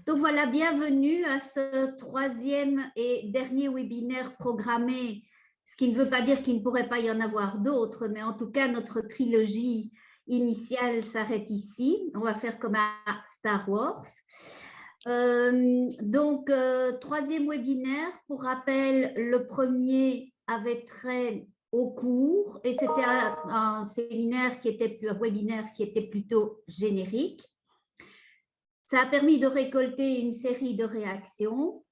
Donc voilà, bienvenue à ce troisième et dernier webinaire programmé, ce qui ne veut pas dire qu'il ne pourrait pas y en avoir d'autres, mais en tout cas, notre trilogie initiale s'arrête ici. On va faire comme à Star Wars. Troisième webinaire, pour rappel, le premier avait trait au cours et c'était un séminaire qui était un webinaire qui était plutôt générique. Ça a permis de récolter une série de réactions.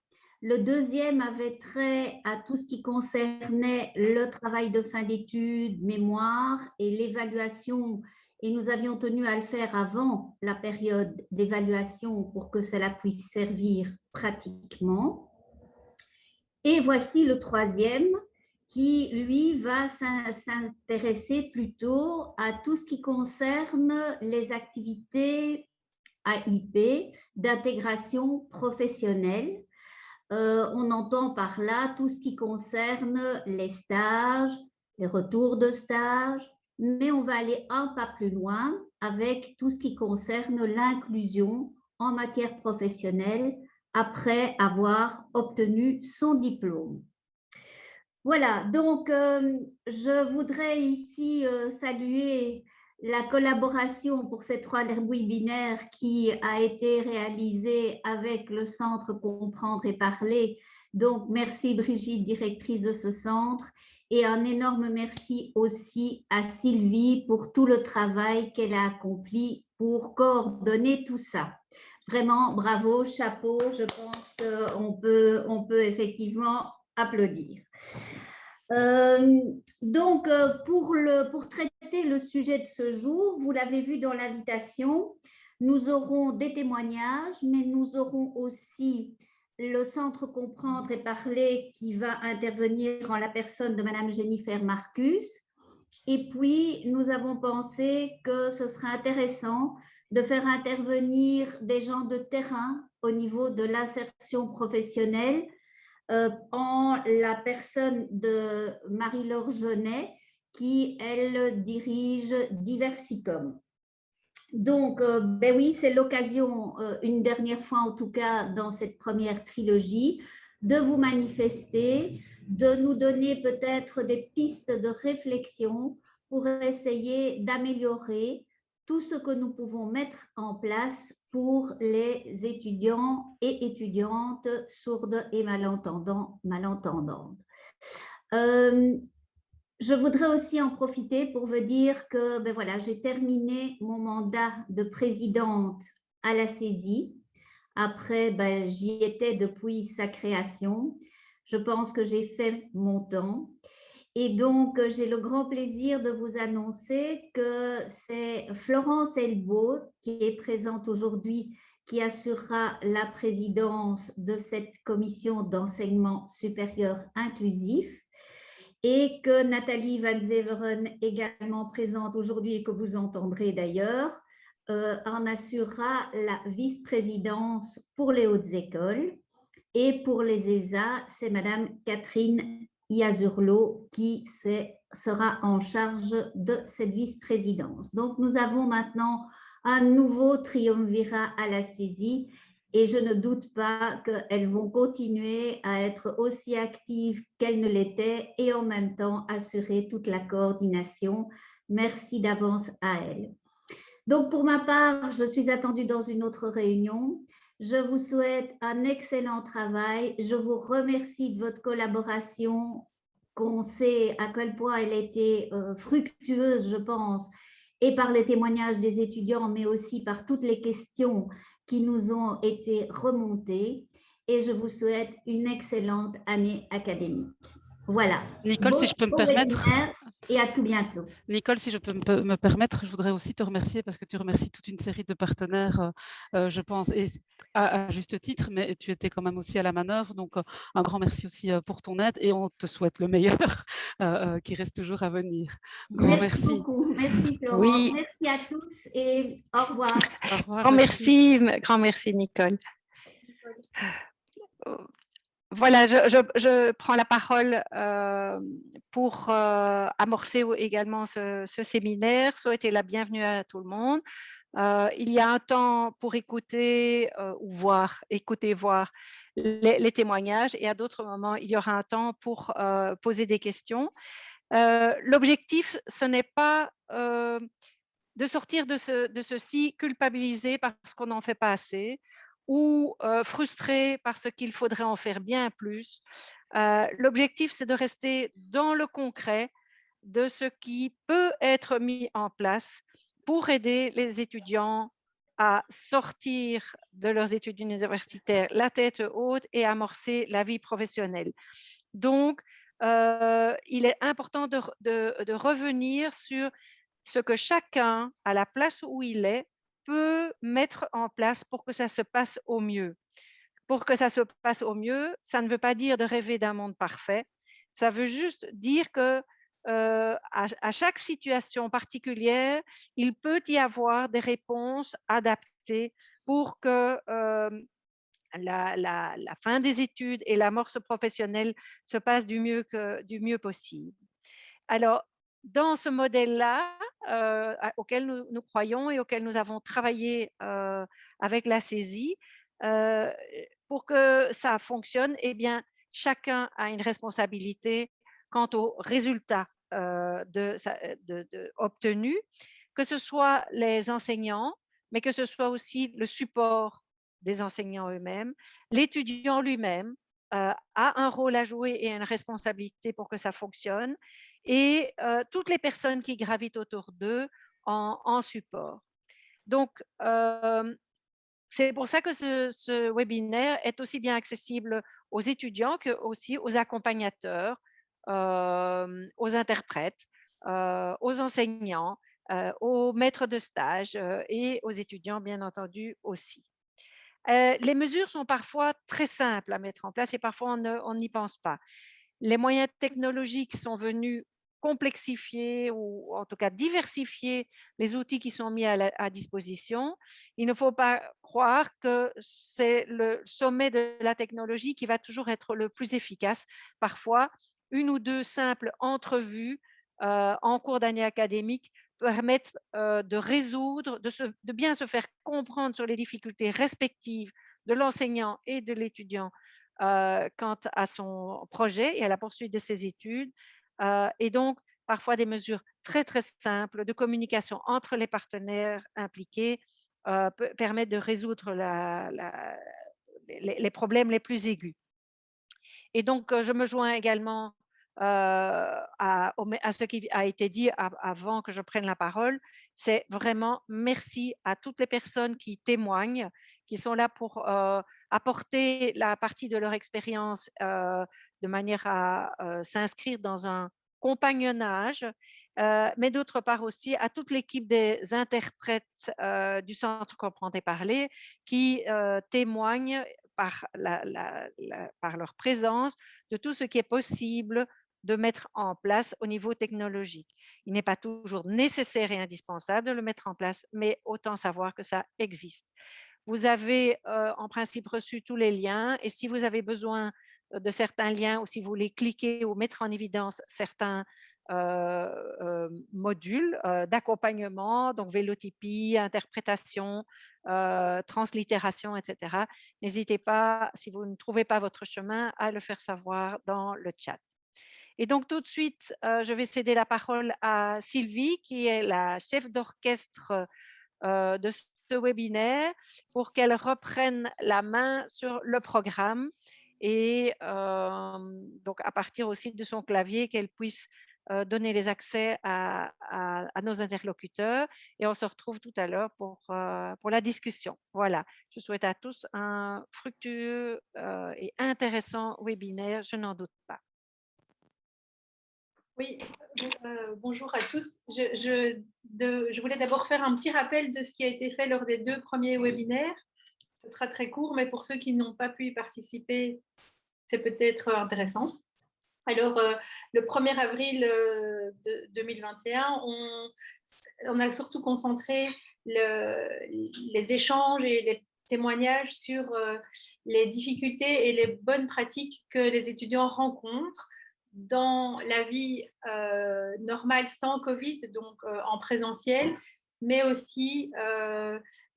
Le deuxième avait trait à tout ce qui concernait le travail de fin d'études, mémoire et l'évaluation. Et nous avions tenu à le faire avant la période d'évaluation pour que cela puisse servir pratiquement. Et voici le troisième qui, lui, va s'intéresser plutôt à tout ce qui concerne les activités AIP d'intégration professionnelle. On entend par là tout ce qui concerne les stages, les retours de stage, mais on va aller un pas plus loin avec tout ce qui concerne l'inclusion en matière professionnelle après avoir obtenu son diplôme. Voilà, donc je voudrais ici saluer la collaboration pour ces trois webinaires qui a été réalisée avec le Centre Comprendre et Parler. Donc, merci Brigitte, directrice de ce centre, et un énorme merci aussi à Sylvie pour tout le travail qu'elle a accompli pour coordonner tout ça. Vraiment, bravo, chapeau, je pense qu'on peut effectivement applaudir. Pour traiter le sujet de ce jour, vous l'avez vu dans l'invitation, nous aurons des témoignages, mais nous aurons aussi le Centre Comprendre et Parler qui va intervenir en la personne de Madame Jennifer Marcus. Et puis, nous avons pensé que ce serait intéressant de faire intervenir des gens de terrain au niveau de l'insertion professionnelle, en la personne de Marie-Laure Jeunet, qui, elle, dirige Diversicom. Donc, ben oui, c'est l'occasion, une dernière fois en tout cas, dans cette première trilogie, de vous manifester, de nous donner peut-être des pistes de réflexion pour essayer d'améliorer tout ce que nous pouvons mettre en place pour les étudiants et étudiantes sourdes et malentendantes. Je voudrais aussi en profiter pour vous dire que ben voilà, j'ai terminé mon mandat de présidente à la saisie. Après, ben, j'y étais depuis sa création. Je pense que j'ai fait mon temps. Et donc, j'ai le grand plaisir de vous annoncer que c'est Florence Elbaud qui est présente aujourd'hui, qui assurera la présidence de cette commission d'enseignement supérieur inclusif, et que Nathalie Van Zeveren, également présente aujourd'hui et que vous entendrez d'ailleurs, en assurera la vice-présidence pour les hautes écoles. Et pour les ESA, c'est Madame Catherine Iazurlo qui sera en charge de cette vice-présidence. Donc, nous avons maintenant un nouveau triumvirat à la saisie et je ne doute pas qu'elles vont continuer à être aussi actives qu'elles ne l'étaient et en même temps assurer toute la coordination. Merci d'avance à elles. Donc, pour ma part, je suis attendue dans une autre réunion. Je vous souhaite un excellent travail. Je vous remercie de votre collaboration, qu'on sait à quel point elle a été fructueuse, je pense, et par les témoignages des étudiants, mais aussi par toutes les questions qui nous ont été remontées. Et je vous souhaite une excellente année académique. Voilà. Nicole, si je peux me permettre. Et à tout bientôt. Nicole, si je peux me permettre, je voudrais aussi te remercier parce que tu remercies toute une série de partenaires, je pense, et à juste titre, mais tu étais quand même aussi à la manœuvre. Donc, un grand merci aussi pour ton aide et on te souhaite le meilleur qui reste toujours à venir. Grand merci. Merci beaucoup. Merci Florence. Oui. Merci à tous et au revoir. Au revoir. Grand merci Nicole. Voilà, je prends la parole pour amorcer également ce séminaire, souhaiter la bienvenue à tout le monde. Il y a un temps pour écouter ou voir, voir les témoignages, et à d'autres moments, il y aura un temps pour poser des questions. L'objectif, ce n'est pas de sortir de ceci culpabilisé parce qu'on n'en fait pas assez, ou frustré parce qu'il faudrait en faire bien plus. L'objectif, c'est de rester dans le concret de ce qui peut être mis en place pour aider les étudiants à sortir de leurs études universitaires la tête haute et amorcer la vie professionnelle. Donc, il est important de revenir sur ce que chacun, à la place où il est, peut mettre en place pour que ça se passe au mieux. Pour que ça se passe au mieux, ça ne veut pas dire de rêver d'un monde parfait. Ça veut juste dire que à chaque situation particulière, il peut y avoir des réponses adaptées pour que la fin des études et l'amorce professionnelle se passent du mieux possible. Alors, dans ce modèle-là, auquel nous croyons et auquel nous avons travaillé avec la saisie, pour que ça fonctionne, eh bien, chacun a une responsabilité quant aux résultats obtenus, que ce soit les enseignants, mais que ce soit aussi le support des enseignants eux-mêmes, l'étudiant lui-même a un rôle à jouer et une responsabilité pour que ça fonctionne, et toutes les personnes qui gravitent autour d'eux en support. Donc, c'est pour ça que ce webinaire est aussi bien accessible aux étudiants que aussi aux accompagnateurs, aux interprètes, aux enseignants, aux maîtres de stage et aux étudiants, bien entendu, aussi. Les mesures sont parfois très simples à mettre en place et parfois on n'y pense pas. Les moyens technologiques sont venus complexifier ou en tout cas diversifier les outils qui sont mis à disposition. Il ne faut pas croire que c'est le sommet de la technologie qui va toujours être le plus efficace. Parfois, une ou deux simples entrevues en cours d'année académique permettent de résoudre, de bien se faire comprendre sur les difficultés respectives de l'enseignant et de l'étudiant quant à son projet et à la poursuite de ses études. Et donc, parfois des mesures très, très simples de communication entre les partenaires impliqués permettent de résoudre les problèmes les plus aigus. Et donc, je me joins également à ce qui a été dit avant que je prenne la parole. C'est vraiment merci à toutes les personnes qui témoignent, qui sont là pour apporter la partie de leur expérience de manière à s'inscrire dans un compagnonnage, mais d'autre part aussi à toute l'équipe des interprètes du Centre Comprendre et Parler qui témoignent par leur présence de tout ce qui est possible de mettre en place au niveau technologique. Il n'est pas toujours nécessaire et indispensable de le mettre en place, mais autant savoir que ça existe. Vous avez en principe reçu tous les liens, et si vous avez besoin de certains liens ou si vous voulez cliquer ou mettre en évidence certains modules d'accompagnement, donc vélotypie, interprétation, translittération, etc. N'hésitez pas, si vous ne trouvez pas votre chemin, à le faire savoir dans le chat. Et donc tout de suite, je vais céder la parole à Sylvie, qui est la chef d'orchestre de ce webinaire, pour qu'elle reprenne la main sur le programme et donc à partir aussi de son clavier, qu'elle puisse donner les accès à nos interlocuteurs, et on se retrouve tout à l'heure pour la discussion. Voilà, je souhaite à tous un fructueux et intéressant webinaire, je n'en doute pas. Oui, bonjour à tous. Je voulais d'abord faire un petit rappel de ce qui a été fait lors des 2 premiers webinaires. Ce sera très court, mais pour ceux qui n'ont pas pu y participer, c'est peut-être intéressant. Alors, le 1er avril 2021, on a surtout concentré les échanges et les témoignages sur les difficultés et les bonnes pratiques que les étudiants rencontrent dans la vie normale sans Covid, donc en présentiel, mais aussi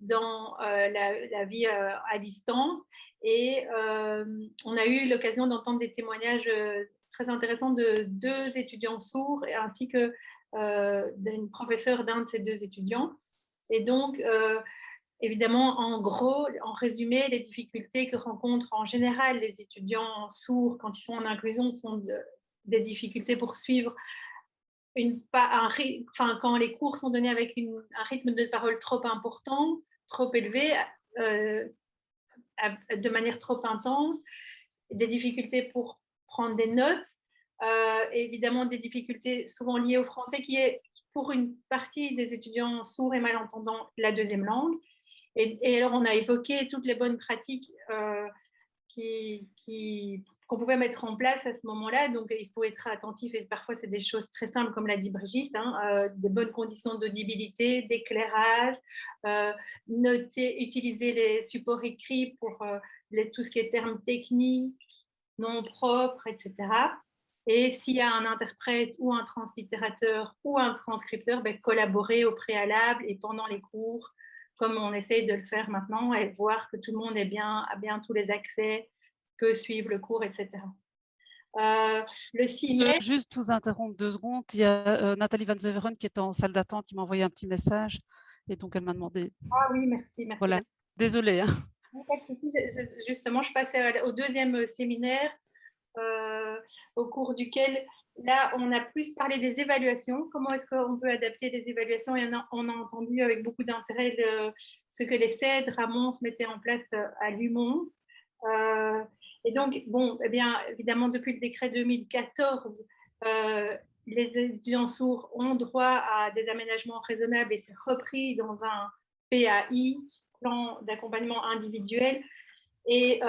dans la vie à distance. Et on a eu l'occasion d'entendre des témoignages très intéressants de 2 étudiants sourds ainsi que d'une professeure d'un de ces 2 étudiants. Et donc, évidemment, en gros, en résumé, les difficultés que rencontrent en général les étudiants sourds quand ils sont en inclusion sont des difficultés pour suivre quand les cours sont donnés avec un rythme de parole trop important, trop élevé, de manière trop intense, des difficultés pour prendre des notes, évidemment des difficultés souvent liées au français qui est pour une partie des étudiants sourds et malentendants la 2e langue. Et alors on a évoqué toutes les bonnes pratiques qu'on pouvait mettre en place à ce moment-là. Donc, il faut être attentif et parfois, c'est des choses très simples, comme l'a dit Brigitte, des bonnes conditions d'audibilité, d'éclairage, utiliser les supports écrits pour tout ce qui est termes techniques, noms propres, etc. Et s'il y a un interprète ou un translittérateur ou un transcripteur, collaborer au préalable et pendant les cours, comme on essaye de le faire maintenant, et voir que tout le monde a bien tous les accès, peut suivre le cours, etc. Le signet... Juste vous interrompre 2 secondes. Il y a Nathalie Van Zeveren qui est en salle d'attente, qui m'a envoyé un petit message. Et donc, elle m'a demandé... Ah oui, merci. Voilà, désolée. Hein. Justement, je passe au 2e séminaire, au cours duquel, là, on a plus parlé des évaluations. Comment est-ce qu'on peut adapter les évaluations? Et on a entendu avec beaucoup d'intérêt ce que les CED, Ramons mettaient en place à Lumons. Et donc, bon, eh bien, évidemment, depuis le décret 2014, les étudiants sourds ont droit à des aménagements raisonnables et c'est repris dans un PAI, plan d'accompagnement individuel. Et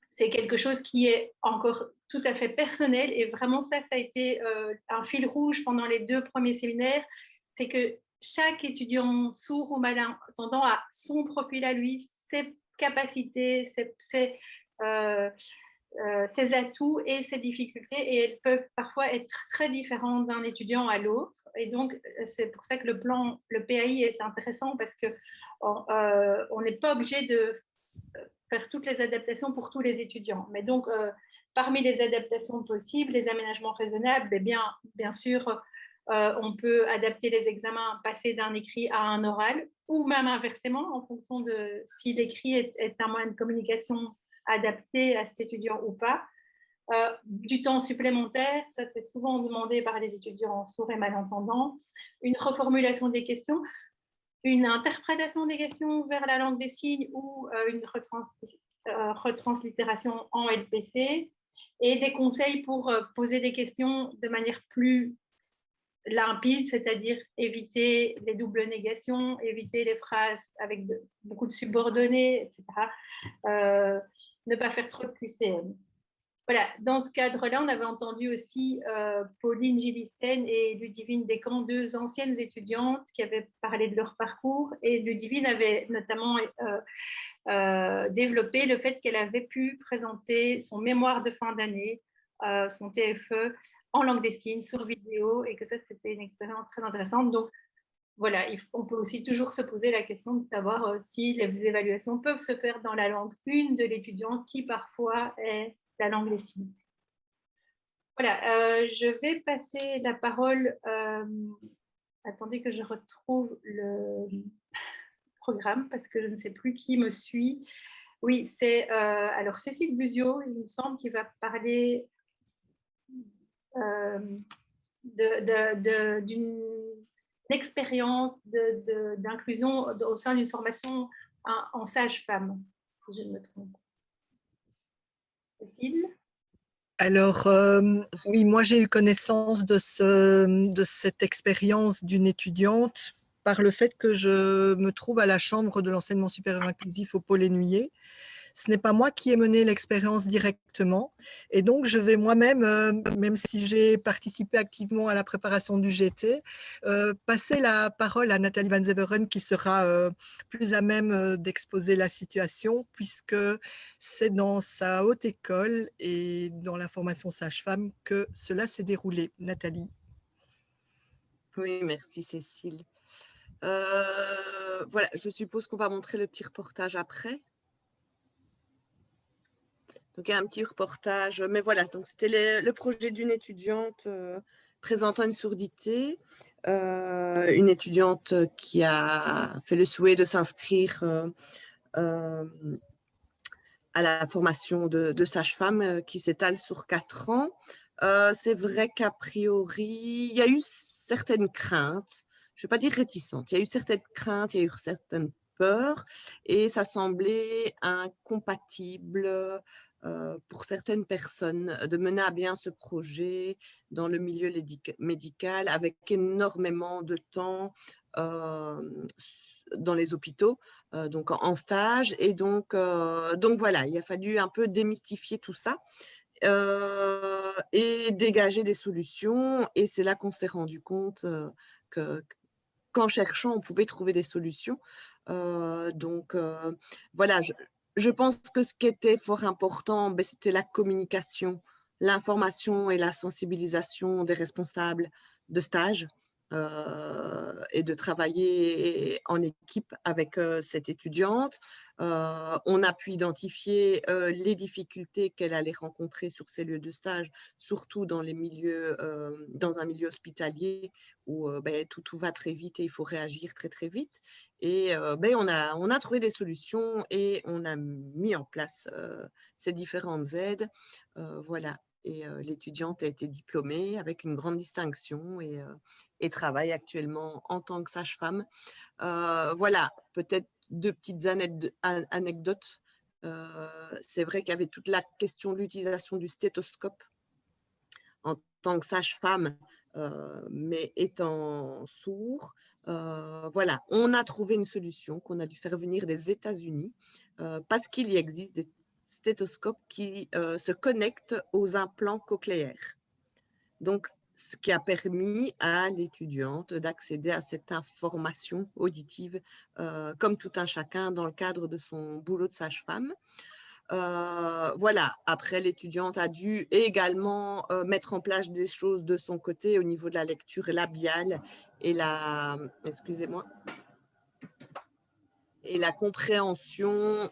c'est quelque chose qui est encore tout à fait personnel. Et vraiment, ça a été un fil rouge pendant les 2 premiers séminaires. C'est que chaque étudiant sourd ou malentendant a son profil à lui, ses capacités, ses atouts et ses difficultés. Et elles peuvent parfois être très différentes d'un étudiant à l'autre. Et donc, c'est pour ça que le PAI est intéressant parce qu'on n'est pas obligé de faire toutes les adaptations pour tous les étudiants. Mais donc, parmi les adaptations possibles, les aménagements raisonnables, bien sûr, on peut adapter les examens, passer d'un écrit à un oral, ou même inversement, en fonction de si l'écrit est un moyen de communication adapté à cet étudiant ou pas. Du temps supplémentaire, ça c'est souvent demandé par les étudiants sourds et malentendants, une reformulation des questions, une interprétation des questions vers la langue des signes ou une retranslittération en LPC et des conseils pour poser des questions de manière plus limpide, c'est-à-dire éviter les doubles négations, éviter les phrases avec beaucoup de subordonnés, etc. Ne pas faire trop de QCM. Voilà, dans ce cadre-là, on avait entendu aussi Pauline Gillisten et Ludivine Descamps, 2 anciennes étudiantes qui avaient parlé de leur parcours. Et Ludivine avait notamment développé le fait qu'elle avait pu présenter son mémoire de fin d'année, son TFE, en langue des signes, sur vidéo, et que ça, c'était une expérience très intéressante. Donc, voilà, on peut aussi toujours se poser la question de savoir si les évaluations peuvent se faire dans la langue 1 de l'étudiant, qui parfois est la langue des signes. Voilà, je vais passer la parole. Attendez que je retrouve le programme parce que je ne sais plus qui me suit. Oui, c'est alors Cécile Buzio, il me semble, qui va parler d'une expérience d'inclusion au sein d'une formation en sage-femme, si je ne me trompe. Cécile ? Alors, oui, moi j'ai eu connaissance de cette expérience d'une étudiante par le fait que je me trouve à la Chambre de l'enseignement supérieur inclusif au Pôle Énuyer. Ce n'est pas moi qui ai mené l'expérience directement. Et donc, je vais moi-même, même si j'ai participé activement à la préparation du GT, passer la parole à Nathalie Van Zeveren qui sera plus à même d'exposer la situation puisque c'est dans sa haute école et dans la formation sage-femme que cela s'est déroulé. Nathalie. Oui, merci Cécile. Voilà, je suppose qu'on va montrer le petit reportage après. Donc, il y a un petit reportage. Mais voilà, donc c'était le projet d'une étudiante présentant une surdité. Une étudiante qui a fait le souhait de s'inscrire à la formation de sage-femme qui s'étale sur 4 ans. C'est vrai qu'a priori, il y a eu certaines craintes, je ne vais pas dire réticentes, il y a eu certaines craintes, il y a eu certaines peurs, et ça semblait incompatible pour certaines personnes de mener à bien ce projet dans le milieu médical avec énormément de temps dans les hôpitaux, donc en stage. Et donc voilà, il a fallu un peu démystifier tout ça et dégager des solutions. Et c'est là qu'on s'est rendu compte qu'en cherchant, on pouvait trouver des solutions. Voilà, je pense que ce qui était fort important, c'était la communication, l'information et la sensibilisation des responsables de stage. Et de travailler en équipe avec cette étudiante. On a pu identifier les difficultés qu'elle allait rencontrer sur ces lieux de stage, surtout dans les milieux, dans un milieu hospitalier où tout va très vite et il faut réagir très très vite. Et on a trouvé des solutions et on a mis en place ces différentes aides. Voilà. Et l'étudiante a été diplômée avec une grande distinction et travaille actuellement en tant que sage-femme. Voilà, peut-être 2 petites anecdotes. C'est vrai qu'il y avait toute la question de l'utilisation du stéthoscope en tant que sage-femme, mais étant sourd. Voilà, on a trouvé une solution qu'on a dû faire venir des États-Unis parce qu'il y existe des stéthoscope qui se connecte aux implants cochléaires. Donc, ce qui a permis à l'étudiante d'accéder à cette information auditive comme tout un chacun dans le cadre de son boulot de sage-femme. Voilà, après l'étudiante a dû également mettre en place des choses de son côté au niveau de la lecture labiale et et la compréhension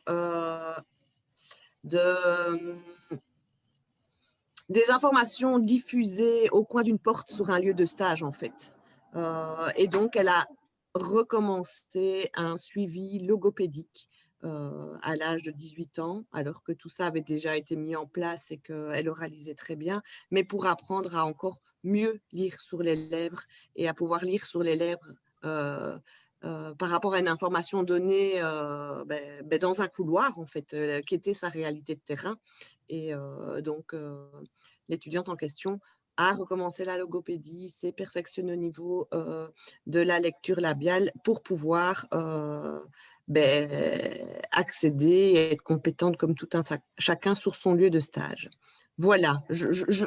des informations diffusées au coin d'une porte sur un lieu de stage, en fait. Et donc, elle a recommencé un suivi logopédique à l'âge de 18 ans, alors que tout ça avait déjà été mis en place et qu'elle oralisait très bien, mais pour apprendre à encore mieux lire sur les lèvres et à pouvoir lire sur les lèvres par rapport à une information donnée dans un couloir, en fait, qui était sa réalité de terrain. Et donc, l'étudiante en question a recommencé la logopédie, s'est perfectionnée au niveau de la lecture labiale pour pouvoir accéder et être compétente comme tout un chacun sur son lieu de stage. Voilà, je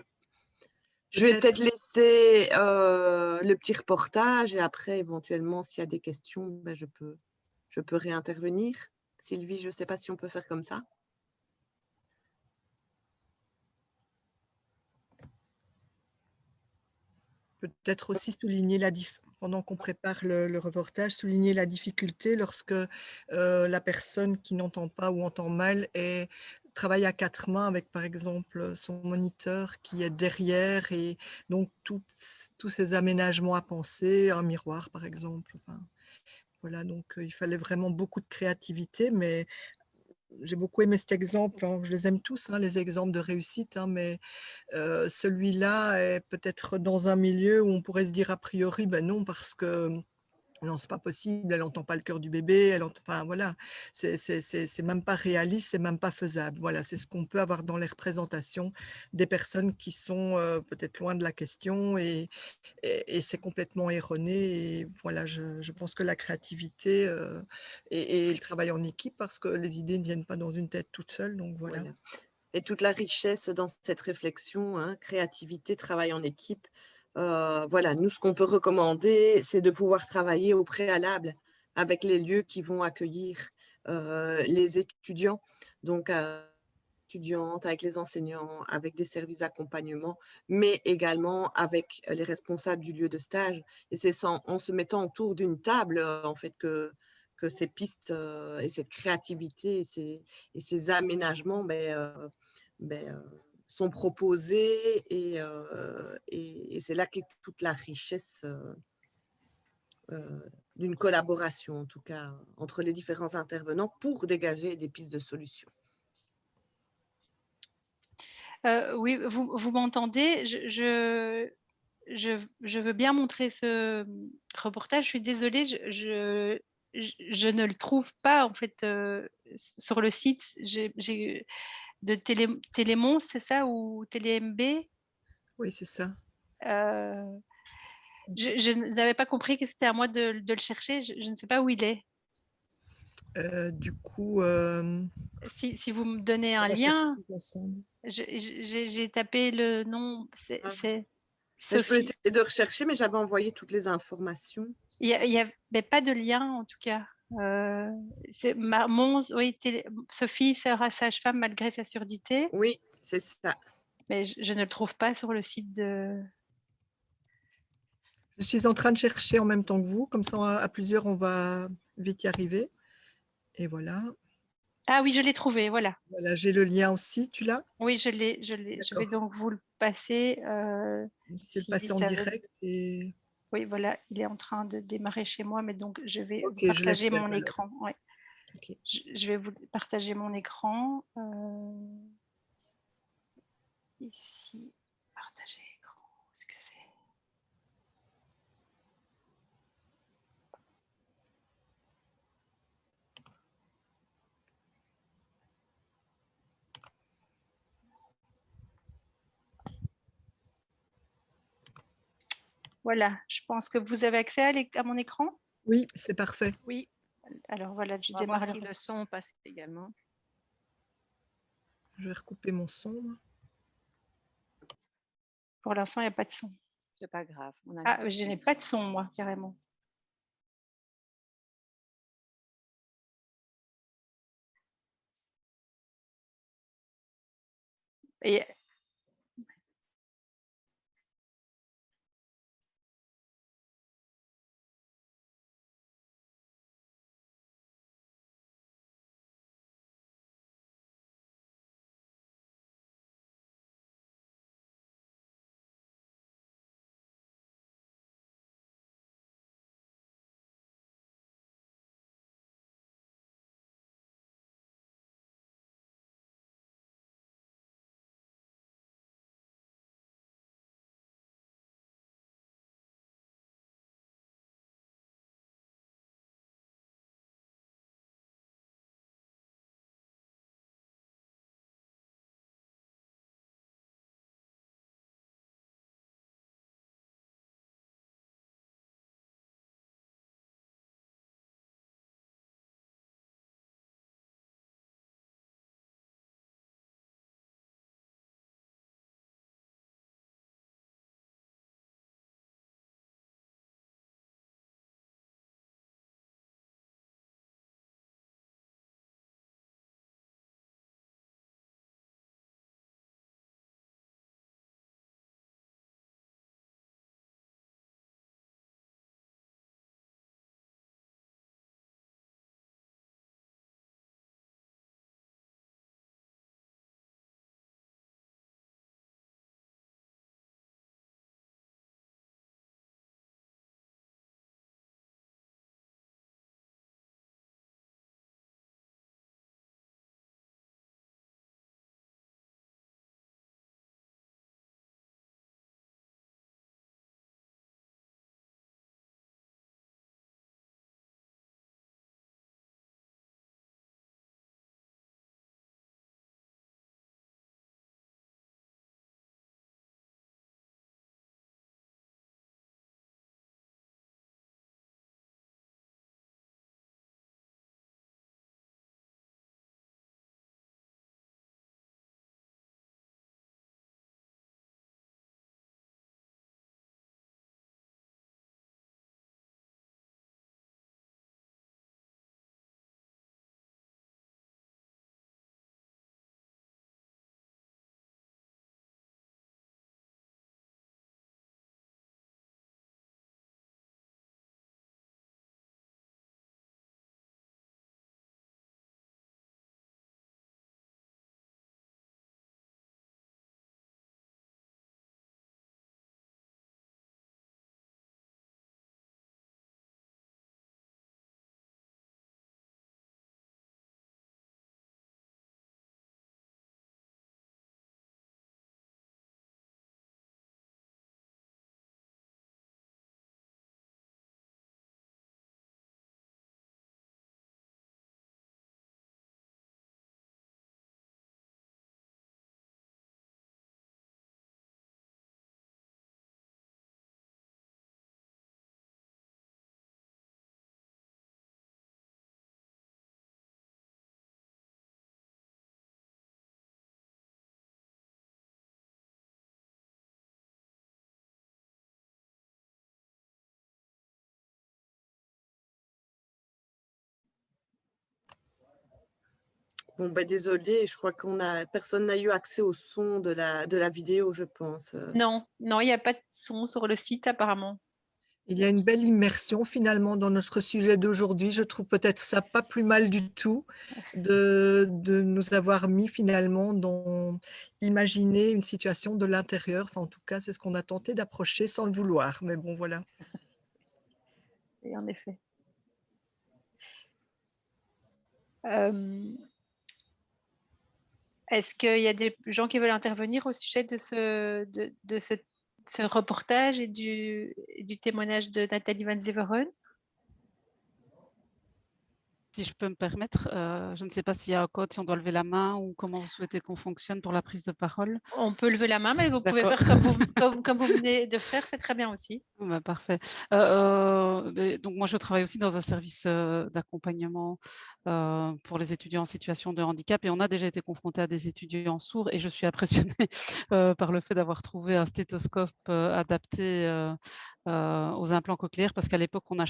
vais peut-être laisser le petit reportage et après, éventuellement, s'il y a des questions, je peux réintervenir. Sylvie, je ne sais pas si on peut faire comme ça. Peut-être aussi souligner pendant qu'on prépare le reportage, souligner la difficulté lorsque la personne qui n'entend pas ou entend mal travaille à 4 mains avec, par exemple, son moniteur qui est derrière, et donc tous ces aménagements à penser, un miroir, par exemple. Enfin, voilà, donc il fallait vraiment beaucoup de créativité, mais j'ai beaucoup aimé cet exemple. Je les aime tous, les exemples de réussite, mais celui-là est peut-être dans un milieu où on pourrait se dire a priori, non, parce que non, c'est pas possible, elle n'entend pas le cœur du bébé, enfin voilà, c'est même pas réaliste, c'est même pas faisable. Voilà, c'est ce qu'on peut avoir dans les représentations des personnes qui sont peut-être loin de la question, et c'est complètement erroné. Et voilà, je pense que la créativité et le travail en équipe, parce que les idées ne viennent pas dans une tête toute seule, donc voilà. Et toute la richesse dans cette réflexion, créativité, travail en équipe. Voilà, nous, ce qu'on peut recommander, c'est de pouvoir travailler au préalable avec les lieux qui vont accueillir les étudiants. Donc, étudiantes, avec les enseignants, avec des services d'accompagnement, mais également avec les responsables du lieu de stage. Et c'est en se mettant autour d'une table, en fait, que ces pistes et cette créativité et ces aménagements sont proposés et c'est là qu'est toute la richesse d'une collaboration, en tout cas, entre les différents intervenants pour dégager des pistes de solutions. Oui, vous m'entendez? Je veux bien montrer ce reportage. Je suis désolée, je ne le trouve pas en fait sur le site de Télémon, c'est ça, ou TéléMB? Oui, c'est ça. Je n'avais pas compris que c'était à moi de le chercher. Je ne sais pas où il est. Du coup, Si vous me donnez un on va chercher lien, tout ensemble. j'ai tapé le nom. C'est Mais je peux Sophie. essayer de rechercher, mais j'avais envoyé toutes les informations. Il y avait pas de lien en tout cas. C'est oui, Sophie sera sage-femme malgré sa surdité, Oui, c'est ça. mais je ne le trouve pas sur le site de. Je suis en train de chercher en même temps que vous, comme ça à plusieurs on va vite y arriver. Et voilà. Ah oui, je l'ai trouvé, voilà. Voilà, j'ai le lien aussi, tu l'as? Oui, je l'ai. Je vais D'accord. donc vous le passer. C'est le si passer en ça veut- direct et Oui, voilà, il est en train de démarrer chez moi, mais donc je vais OK, vous je partager l'espère mon alors. écran. Ouais. OK. Je vais vous partager mon écran. Ici, partager écran. Où est-ce que c'est? Voilà, je pense que vous avez accès à mon écran. Oui, c'est parfait. Oui, Alors voilà, je on va voir démarre si le son passe également. Je vais recouper mon son. moi. Pour l'instant, il n'y a pas de son. C'est pas grave. On a Ah, je n'ai pas de son, moi, carrément. Et Bon, ben, désolée, je crois personne n'a eu accès au son de la vidéo, je pense. Non, non, il n'y a pas de son sur le site apparemment. Il y a une belle immersion finalement dans notre sujet d'aujourd'hui. Je trouve peut-être ça pas plus mal du tout de nous avoir mis finalement dans imaginer une situation de l'intérieur. Enfin, en tout cas, c'est ce qu'on a tenté d'approcher sans le vouloir. Mais bon, voilà. Et en effet. Est-ce qu'il y a des gens qui veulent intervenir au sujet de ce reportage et du témoignage de Nathalie Van Zeveren? Si je peux me permettre, je ne sais pas s'il y a un code, si on doit lever la main ou comment vous souhaitez qu'on fonctionne pour la prise de parole. On peut lever la main, mais vous pouvez faire comme vous venez de faire, c'est très bien aussi. Bah, parfait. Donc moi, je travaille aussi dans un service d'accompagnement pour les étudiants en situation de handicap et on a déjà été confronté à des étudiants sourds et je suis impressionnée par le fait d'avoir trouvé un stéthoscope adapté aux implants cochléaires parce qu'à l'époque, on a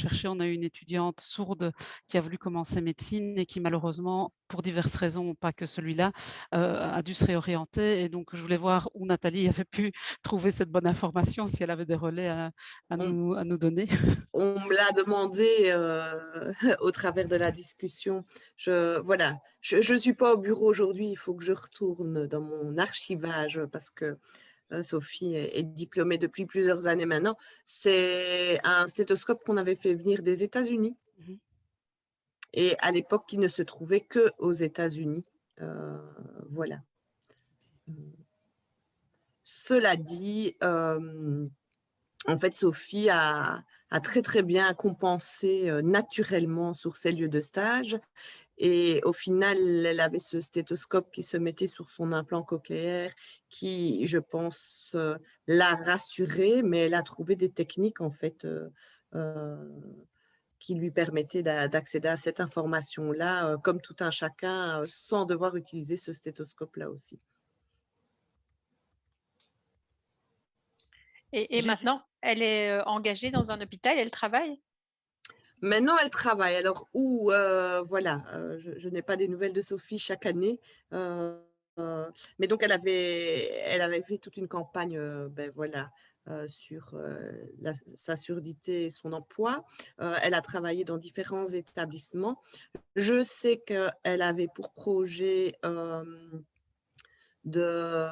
eu une étudiante sourde qui a voulu commencer médecine et qui malheureusement, pour diverses raisons, pas que celui-là, a dû se réorienter et donc je voulais voir où Nathalie avait pu trouver cette bonne information, si elle avait des relais à nous donner. On me l'a demandé au travers de la discussion. Voilà, je ne suis pas au bureau aujourd'hui, il faut que je retourne dans mon archivage parce que Sophie est diplômée depuis plusieurs années maintenant. C'est un stéthoscope qu'on avait fait venir des États-Unis et à l'époque qui ne se trouvait qu'aux États-Unis. Voilà. Cela dit, en fait, Sophie a très, très bien compensé naturellement sur ses lieux de stage. Et au final, elle avait ce stéthoscope qui se mettait sur son implant cochléaire qui, je pense, l'a rassurée, mais elle a trouvé des techniques, en fait, qui lui permettaient d'accéder à cette information-là, comme tout un chacun, sans devoir utiliser ce stéthoscope-là aussi. Et maintenant, elle est engagée dans un hôpital, elle travaille? Maintenant, elle travaille. Alors, voilà, je n'ai pas des nouvelles de Sophie chaque année. Mais donc, elle avait fait toute une campagne voilà, sur sa surdité et son emploi. Elle a travaillé dans différents établissements. Je sais qu'elle avait pour projet de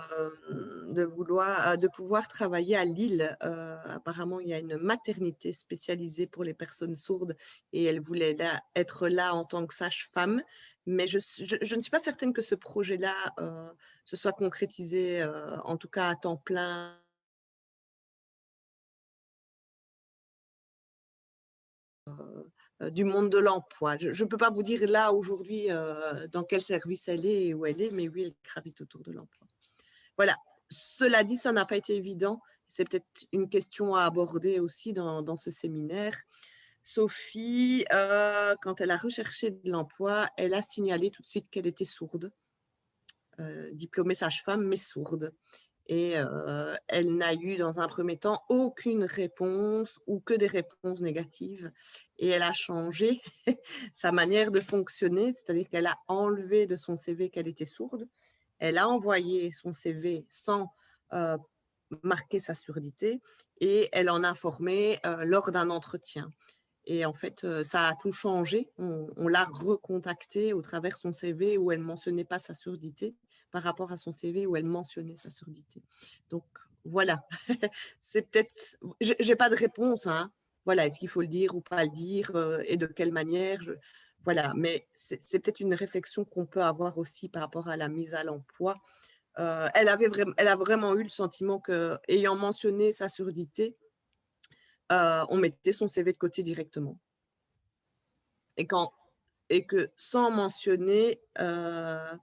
pouvoir travailler à Lille. Apparemment, il y a une maternité spécialisée pour les personnes sourdes et elle voulait être là en tant que sage-femme. Mais je ne suis pas certaine que ce projet-là se soit concrétisé, en tout cas à temps plein. Du monde de l'emploi. Je ne peux pas vous dire là aujourd'hui dans quel service elle est et où elle est, mais oui, elle gravite autour de l'emploi. Voilà. Cela dit, ça n'a pas été évident. C'est peut-être une question à aborder aussi dans ce séminaire. Sophie, quand elle a recherché de l'emploi, elle a signalé tout de suite qu'elle était sourde, diplômée sage-femme, mais sourde. Et elle n'a eu dans un premier temps aucune réponse ou que des réponses négatives. Et elle a changé sa manière de fonctionner, c'est-à-dire qu'elle a enlevé de son CV qu'elle était sourde. Elle a envoyé son CV sans marquer sa surdité et elle en a informé lors d'un entretien. Et en fait, ça a tout changé. On l'a recontactée au travers son CV où elle ne mentionnait pas sa surdité par rapport à son CV où elle mentionnait sa surdité. Donc, voilà. C'est peut-être… Je n'ai pas de réponse. Hein. Voilà, est-ce qu'il faut le dire ou pas le dire et de quelle manière Voilà, mais c'est peut-être une réflexion qu'on peut avoir aussi par rapport à la mise à l'emploi. Elle a vraiment eu le sentiment qu'ayant mentionné sa surdité, on mettait son CV de côté directement. Et que sans mentionner, ah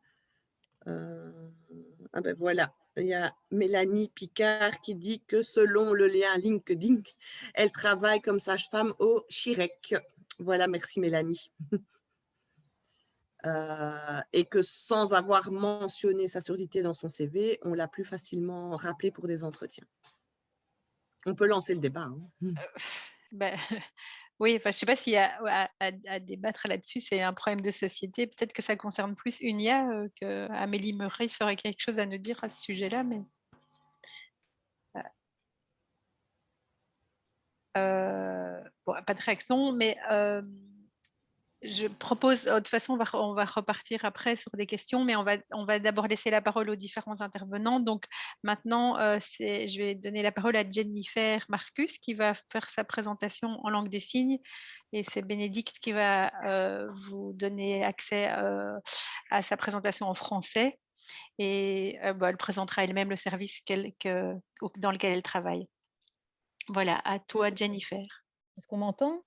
ben voilà, il y a Mélanie Picard qui dit que selon le lien LinkedIn, elle travaille comme sage-femme au Chirec. Voilà, merci Mélanie. Et que sans avoir mentionné sa surdité dans son CV, on l'a plus facilement rappelé pour des entretiens. On peut lancer le débat. Hein. Ben, Oui, enfin, je ne sais pas s'il y a à débattre là-dessus, c'est un problème de société. Peut-être que ça concerne plus Unia, qu'Amélie Meurice aurait quelque chose à nous dire à ce sujet-là. Mais... bon, pas de réaction, mais je propose, de toute façon, on va repartir après sur des questions, mais on va d'abord laisser la parole aux différents intervenants. Donc maintenant, je vais donner la parole à Jennifer Marcus qui va faire sa présentation en langue des signes. Et c'est Bénédicte qui va vous donner accès à sa présentation en français. Et elle présentera elle-même le service dans lequel elle travaille. Voilà, à toi, Jennifer. Est-ce qu'on m'entend?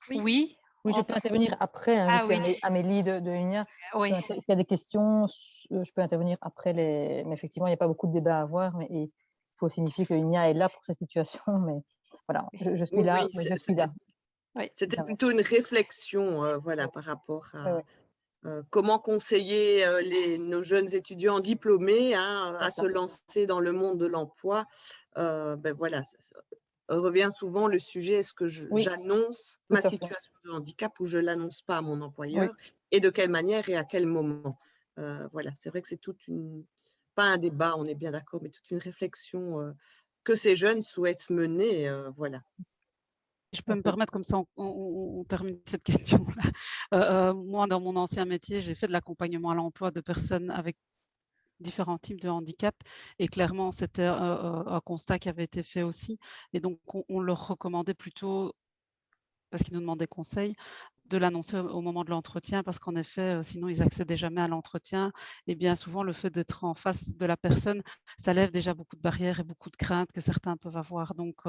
Oui. Oui, je peux intervenir après. Hein, je suis oui. Amélie de Unia. Oui. S'il y a des questions, je peux intervenir après. Mais effectivement, il n'y a pas beaucoup de débats à avoir. Mais il faut signifier que Unia est là pour cette situation. Mais voilà, je suis là. Oui, je suis là. C'était plutôt une réflexion voilà, par rapport à comment conseiller nos jeunes étudiants diplômés à se lancer dans le monde de l'emploi. Ben voilà, revient souvent le sujet, est-ce que j'annonce ma situation de handicap ou je ne l'annonce pas à mon employeur et de quelle manière et à quel moment. Voilà, c'est vrai que c'est pas un débat, on est bien d'accord, mais toute une réflexion que ces jeunes souhaitent mener. Voilà. Je peux me permettre, comme ça on termine cette question-là. Moi, dans mon ancien métier, j'ai fait de l'accompagnement à l'emploi de personnes avec différents types de handicap et clairement, c'était un constat qui avait été fait aussi. Et donc, on leur recommandait plutôt, parce qu'ils nous demandaient conseil, de l'annoncer au moment de l'entretien parce qu'en effet, sinon, ils n'accédaient jamais à l'entretien. Et bien souvent, le fait d'être en face de la personne, ça lève déjà beaucoup de barrières et beaucoup de craintes que certains peuvent avoir. Donc,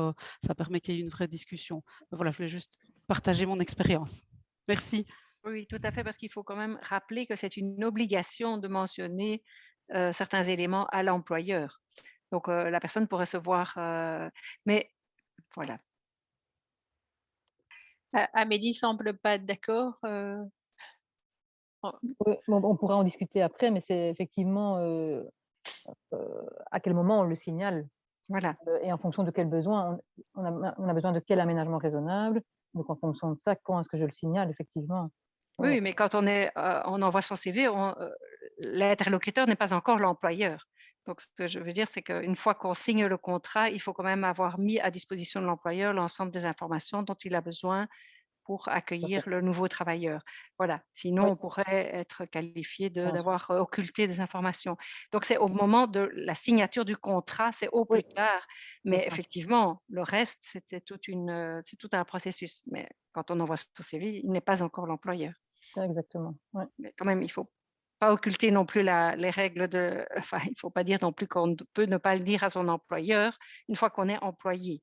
ça permet qu'il y ait une vraie discussion. Voilà, je voulais juste partager mon expérience. Merci. Oui, tout à fait, parce qu'il faut quand même rappeler que c'est une obligation de mentionner certains éléments à l'employeur. Donc, la personne pourrait se voir... mais voilà. Amélie semble pas d'accord. Oui, on pourra en discuter après, mais c'est effectivement à quel moment on le signale. Voilà. Et en fonction de quel besoin, on a besoin de quel aménagement raisonnable. Donc, en fonction de ça, quand est-ce que je le signale, effectivement. Oui, mais quand on envoie son CV, l'interlocuteur n'est pas encore l'employeur. Donc, ce que je veux dire, c'est qu'une fois qu'on signe le contrat, il faut quand même avoir mis à disposition de l'employeur l'ensemble des informations dont il a besoin pour accueillir le nouveau travailleur. Voilà. Sinon, on pourrait être qualifié d'avoir occulté des informations. Donc, c'est au moment de la signature du contrat, c'est au plus tard. Mais effectivement, le reste, c'est tout un processus. Mais quand on envoie son CV, il n'est pas encore l'employeur. Exactement. Ouais. Mais quand même, il ne faut pas occulter non plus les règles de... Enfin, il ne faut pas dire non plus qu'on peut ne pas le dire à son employeur une fois qu'on est employé.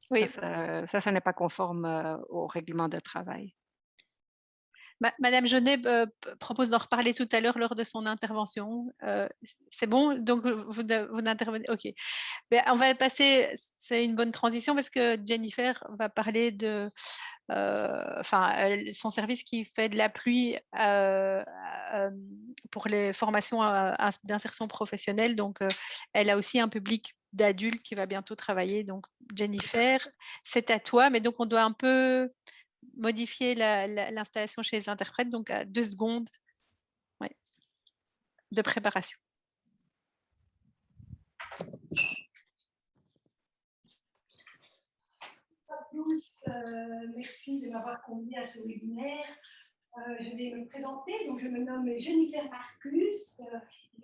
Oui. Ça n'est pas conforme au règlement de travail. Madame Jeunet propose d'en reparler tout à l'heure lors de son intervention. C'est bon? Donc, vous n'intervenez? OK. Ben, on va passer, c'est une bonne transition parce que Jennifer va parler de son service qui fait de l'appui pour les formations d'insertion professionnelle. Donc, elle a aussi un public d'adultes qui va bientôt travailler. Donc, Jennifer, c'est à toi. Mais donc, on doit un peu modifier l'installation chez les interprètes. Donc, à 2 secondes de préparation. Merci de m'avoir conviée à ce webinaire. Je vais me présenter. Donc, je me nomme Jennifer Marcus.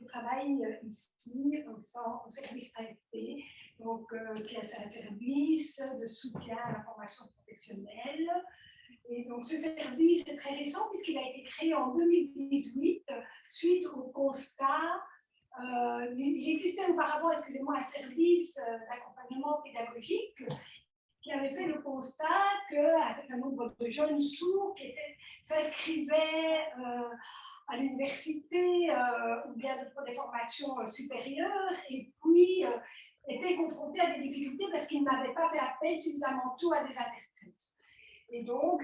Je travaille ici au service AFP, donc, qui est un service de soutien à la formation professionnelle. Et donc, ce service est très récent puisqu'il a été créé en 2018 suite au constat. Il existait auparavant, un service d'accompagnement pédagogique qui avait fait le constat qu'un certain nombre de jeunes sourds qui s'inscrivaient à l'université ou bien pour des formations supérieures et puis étaient confrontés à des difficultés parce qu'ils n'avaient pas fait appel suffisamment tôt à des interprètes. Et donc,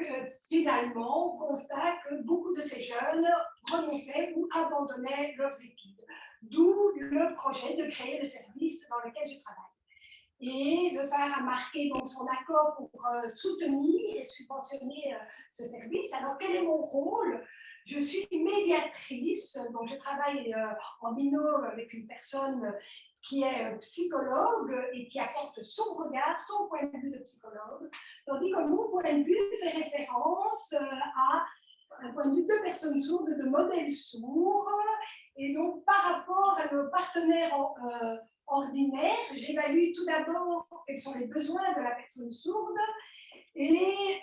finalement, on constate que beaucoup de ces jeunes renonçaient ou abandonnaient leurs études. D'où le projet de créer le service dans lequel je travaille. Et le phare a marqué donc son accord pour soutenir et subventionner ce service. Alors, quel est mon rôle? Je suis médiatrice, donc je travaille en binôme avec une personne qui est psychologue et qui apporte son regard, son point de vue de psychologue, tandis que mon point de vue fait référence à un point de vue de personnes sourdes, de modèles sourds, et donc par rapport à nos partenaires ordinaires, j'évalue tout d'abord quels sont les besoins de la personne sourde et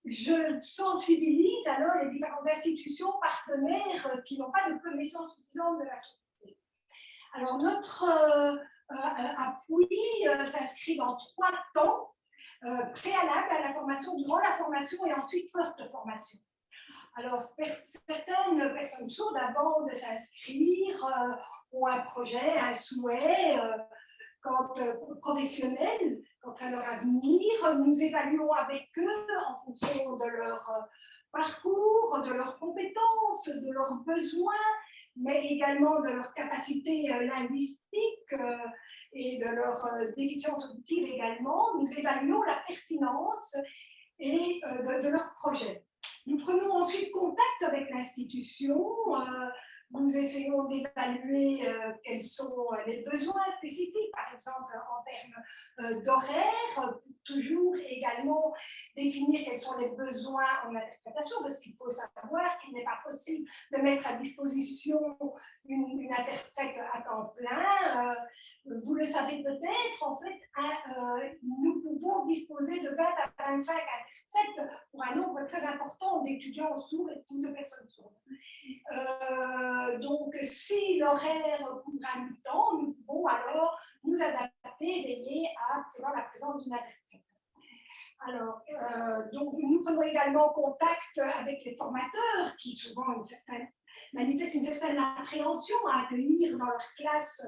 je sensibilise alors les différentes institutions partenaires qui n'ont pas de connaissances suffisantes de la sourdité. Alors notre appui s'inscrit dans 3 temps préalables à la formation, durant la formation et ensuite post-formation. Alors, certaines personnes sourdes, avant de s'inscrire, ont un projet, un souhait professionnel quant à leur avenir. Nous évaluons avec eux en fonction de leur parcours, de leurs compétences, de leurs besoins, mais également de leur capacité linguistique et de leur déficience auditive également. Nous évaluons la pertinence et de leur projet. Nous prenons ensuite contact avec l'institution, nous essayons d'évaluer quels sont les besoins spécifiques, par exemple en termes d'horaire, toujours également définir quels sont les besoins en interprétation, parce qu'il faut savoir qu'il n'est pas possible de mettre à disposition une interprète à temps plein. Vous le savez peut-être, en fait, nous pouvons disposer de 20 à 25 interprètes pour un nombre très important d'étudiants sourds et de personnes sourdes. Donc, si l'horaire couvre à mi-temps, nous pouvons alors nous adapter, veiller à prévoir la présence d'une interprète. Alors, donc, nous prenons également contact avec les formateurs qui souvent manifestent une certaine appréhension à accueillir dans leur classe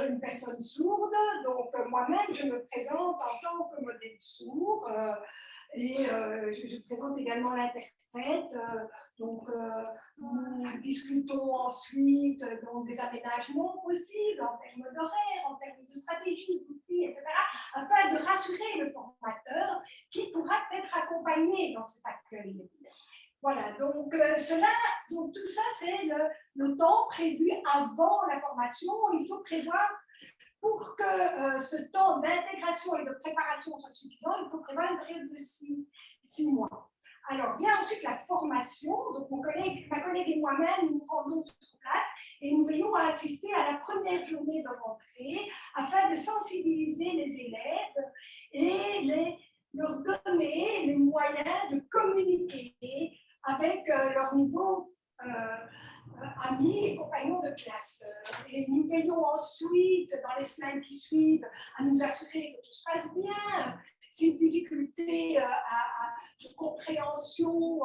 une personne sourde. Donc, moi-même, je me présente en tant que modèle sourd et je présente également l'interprète. Donc, nous discutons ensuite donc, des aménagements possibles en termes d'horaire, en termes de stratégie, d'outils, etc., afin de rassurer le formateur qui pourra être accompagné dans cet accueil. Voilà, donc, donc tout ça, c'est le temps prévu avant la formation. Il faut prévoir, pour que ce temps d'intégration et de préparation soit suffisant, il faut prévoir une période de 6 mois. Alors, vient ensuite la formation. Donc, ma collègue et moi-même, nous rendons sur place et nous veillons à assister à la première journée de rentrée afin de sensibiliser les élèves et leur donner les moyens de communiquer avec leur nouveau amis et compagnons de classe. Et nous veillons ensuite, dans les semaines qui suivent, à nous assurer que tout se passe bien. Si une difficulté de compréhension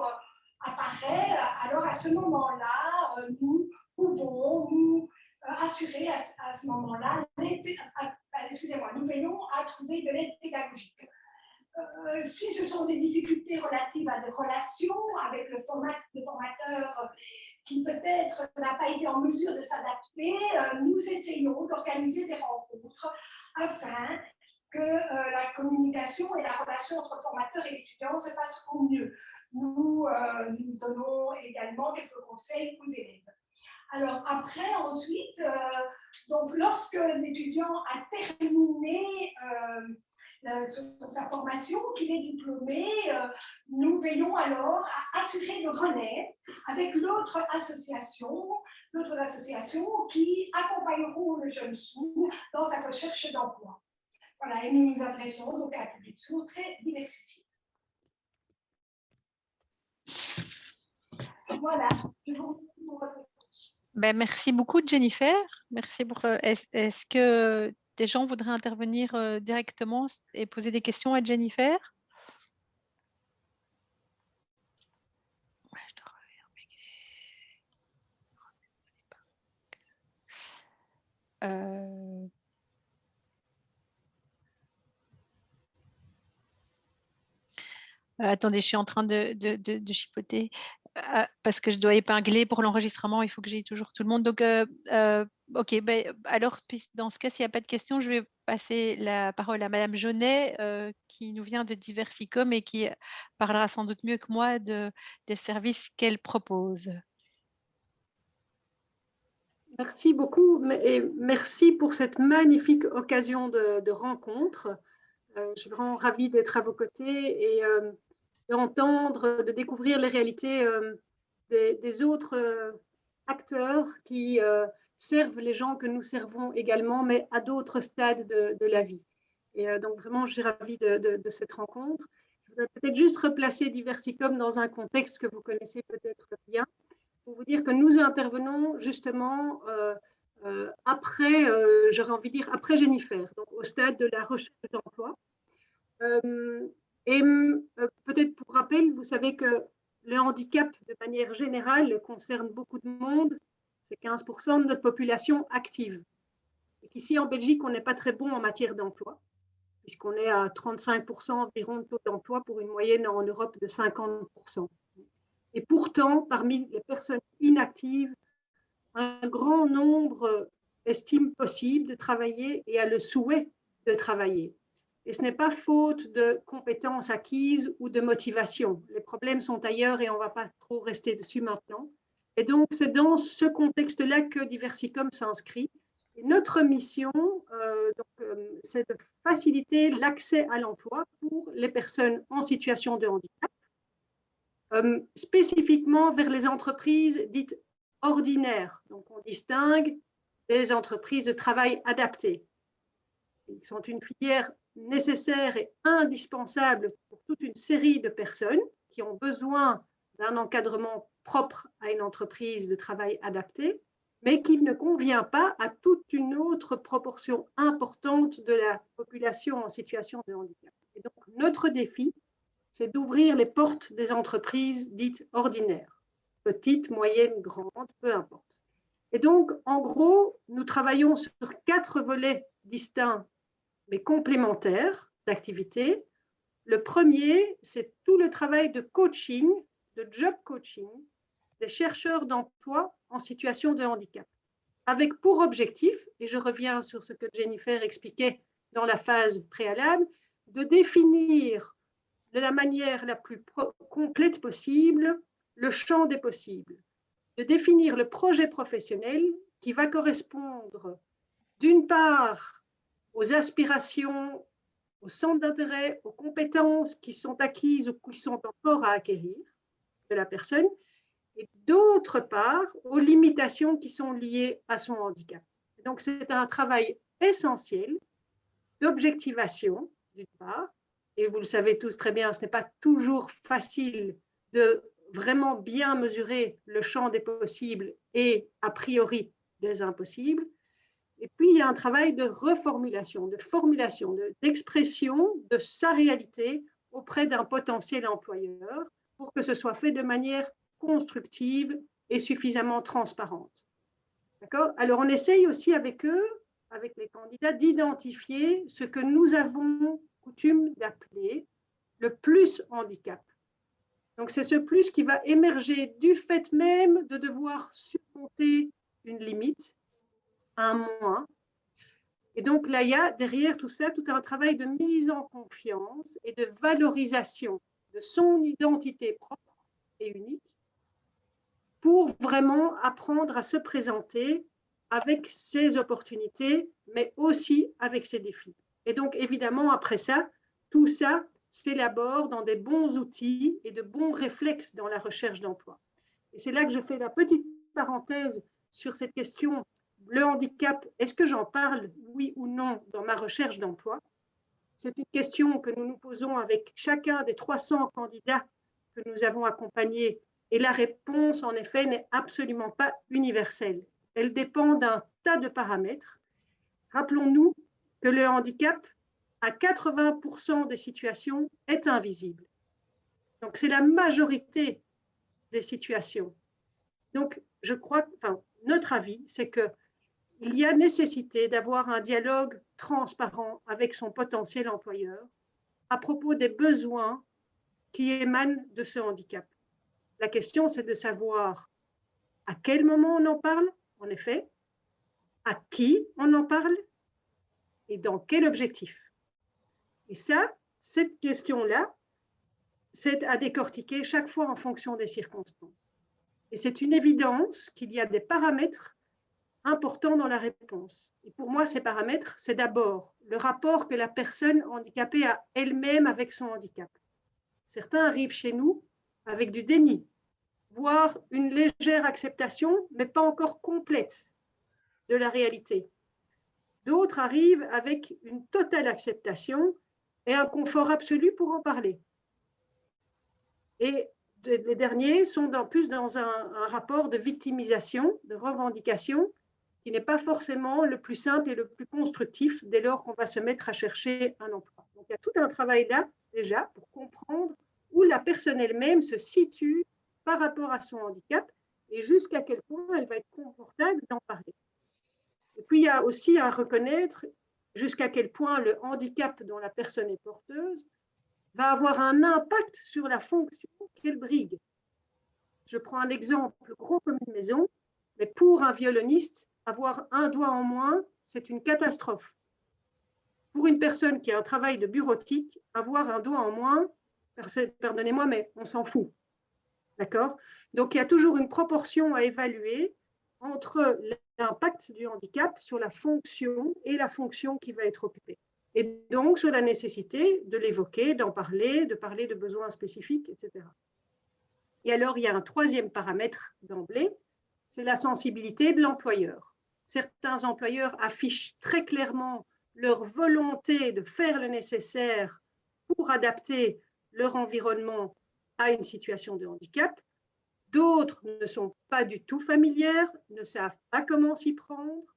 apparaît, alors à ce moment-là, nous pouvons nous assurer à ce moment-là, excusez-moi, nous veillons à trouver de l'aide pédagogique. Si ce sont des difficultés relatives à des relations avec le formateur qui peut-être n'a pas été en mesure de s'adapter, nous essayons d'organiser des rencontres afin que la communication et la relation entre formateur et étudiant se fassent au mieux. Nous donnons également quelques conseils aux élèves. Alors après, ensuite, donc lorsque l'étudiant a terminé sa formation, qu'il est diplômé, nous veillons alors à assurer le relais avec d'autres associations qui accompagneront le jeune sourd dans sa recherche d'emploi. Voilà, et nous nous adressons donc à un public sourd très diversifié. Voilà, je vous remercie pour votre réponse. Ben, merci beaucoup, Jennifer. Merci pour. Est-ce que des gens voudraient intervenir directement et poser des questions à Jennifer? Ouais, je dois revenir. Attendez, je suis en train de chipoter. parce que je dois épingler pour l'enregistrement, il faut que j'aie toujours tout le monde. Donc, ok, ben, alors dans ce cas, s'il n'y a pas de questions, je vais passer la parole à Madame Jaunet, qui nous vient de Diversicom et qui parlera sans doute mieux que moi des services qu'elle propose. Merci beaucoup et merci pour cette magnifique occasion de rencontre. Je suis vraiment ravie d'être à vos côtés et d'entendre, de découvrir les réalités des autres acteurs qui servent les gens que nous servons également, mais à d'autres stades de la vie. Et donc vraiment, je suis ravie de cette rencontre. Je voudrais peut-être juste replacer Diversicom dans un contexte que vous connaissez peut-être bien, pour vous dire que nous intervenons justement après, j'aurais envie de dire, après Jennifer, donc au stade de la recherche d'emploi. Et peut-être pour rappel, vous savez que le handicap, de manière générale, concerne beaucoup de monde. C'est 15% de notre population active. Et qu'ici, en Belgique, on n'est pas très bon en matière d'emploi, puisqu'on est à 35% environ de taux d'emploi pour une moyenne en Europe de 50%. Et pourtant, parmi les personnes inactives, un grand nombre estime possible de travailler et a le souhait de travailler. Et ce n'est pas faute de compétences acquises ou de motivation. Les problèmes sont ailleurs et on ne va pas trop rester dessus maintenant. Et donc, c'est dans ce contexte-là que Diversicom s'inscrit. Et notre mission, c'est de faciliter l'accès à l'emploi pour les personnes en situation de handicap, spécifiquement vers les entreprises dites ordinaires. Donc, on distingue les entreprises de travail adapté. Ils sont une filière nécessaire et indispensable pour toute une série de personnes qui ont besoin d'un encadrement propre à une entreprise de travail adaptée, mais qui ne convient pas à toute une autre proportion importante de la population en situation de handicap. Et donc, notre défi, c'est d'ouvrir les portes des entreprises dites ordinaires, petites, moyennes, grandes, peu importe. Et donc, en gros, nous travaillons sur 4 volets distincts, mais complémentaires d'activités. Le premier, c'est tout le travail de coaching, de job coaching, des chercheurs d'emploi en situation de handicap, avec pour objectif, et je reviens sur ce que Jennifer expliquait dans la phase préalable, de définir de la manière la plus complète possible le champ des possibles, de définir le projet professionnel qui va correspondre d'une part aux aspirations, aux centres d'intérêt, aux compétences qui sont acquises ou qui sont encore à acquérir de la personne, et d'autre part aux limitations qui sont liées à son handicap. Donc c'est un travail essentiel d'objectivation d'une part, et vous le savez tous très bien, ce n'est pas toujours facile de vraiment bien mesurer le champ des possibles et a priori des impossibles. Et puis, il y a un travail de reformulation, de formulation, d'expression de sa réalité auprès d'un potentiel employeur pour que ce soit fait de manière constructive et suffisamment transparente. D'accord ? Alors, on essaye aussi avec eux, avec les candidats, d'identifier ce que nous avons coutume d'appeler le plus handicap. Donc, c'est ce plus qui va émerger du fait même de devoir surmonter une limite, un moins. Et donc, là, il y a derrière tout ça, tout un travail de mise en confiance et de valorisation de son identité propre et unique pour vraiment apprendre à se présenter avec ses opportunités, mais aussi avec ses défis. Et donc, évidemment, après ça, tout ça s'élabore dans des bons outils et de bons réflexes dans la recherche d'emploi. Et c'est là que je fais la petite parenthèse sur cette question, le handicap, est-ce que j'en parle, oui ou non, dans ma recherche d'emploi? C'est une question que nous nous posons avec chacun des 300 candidats que nous avons accompagnés. Et la réponse, en effet, n'est absolument pas universelle. Elle dépend d'un tas de paramètres. Rappelons-nous que le handicap, à 80% des situations, est invisible. Donc, c'est la majorité des situations. Donc, je crois, notre avis, c'est qu'il y a nécessité d'avoir un dialogue transparent avec son potentiel employeur à propos des besoins qui émanent de ce handicap. La question, c'est de savoir à quel moment on en parle, en effet, à qui on en parle et dans quel objectif. Et ça, cette question-là, c'est à décortiquer chaque fois en fonction des circonstances. Et c'est une évidence qu'il y a des paramètres importants dans la réponse. Et pour moi, ces paramètres, c'est d'abord le rapport que la personne handicapée a elle-même avec son handicap. Certains arrivent chez nous avec du déni, voire une légère acceptation, mais pas encore complète de la réalité. D'autres arrivent avec une totale acceptation et un confort absolu pour en parler. Et les derniers sont plus dans un rapport de victimisation, de revendication, qui n'est pas forcément le plus simple et le plus constructif dès lors qu'on va se mettre à chercher un emploi. Donc il y a tout un travail là, déjà, pour comprendre où la personne elle-même se situe par rapport à son handicap et jusqu'à quel point elle va être confortable d'en parler. Et puis il y a aussi à reconnaître jusqu'à quel point le handicap dont la personne est porteuse va avoir un impact sur la fonction qu'elle brigue. Je prends un exemple gros comme une maison, mais pour un violoniste, avoir un doigt en moins, c'est une catastrophe. Pour une personne qui a un travail de bureautique, avoir un doigt en moins, pardonnez-moi, mais on s'en fout. D'accord? Donc, il y a toujours une proportion à évaluer entre l'impact du handicap sur la fonction et la fonction qui va être occupée. Et donc, sur la nécessité de l'évoquer, d'en parler, de parler de besoins spécifiques, etc. Et alors, il y a un troisième paramètre d'emblée, c'est la sensibilité de l'employeur. Certains employeurs affichent très clairement leur volonté de faire le nécessaire pour adapter leur environnement à une situation de handicap. D'autres ne sont pas du tout familières, ne savent pas comment s'y prendre.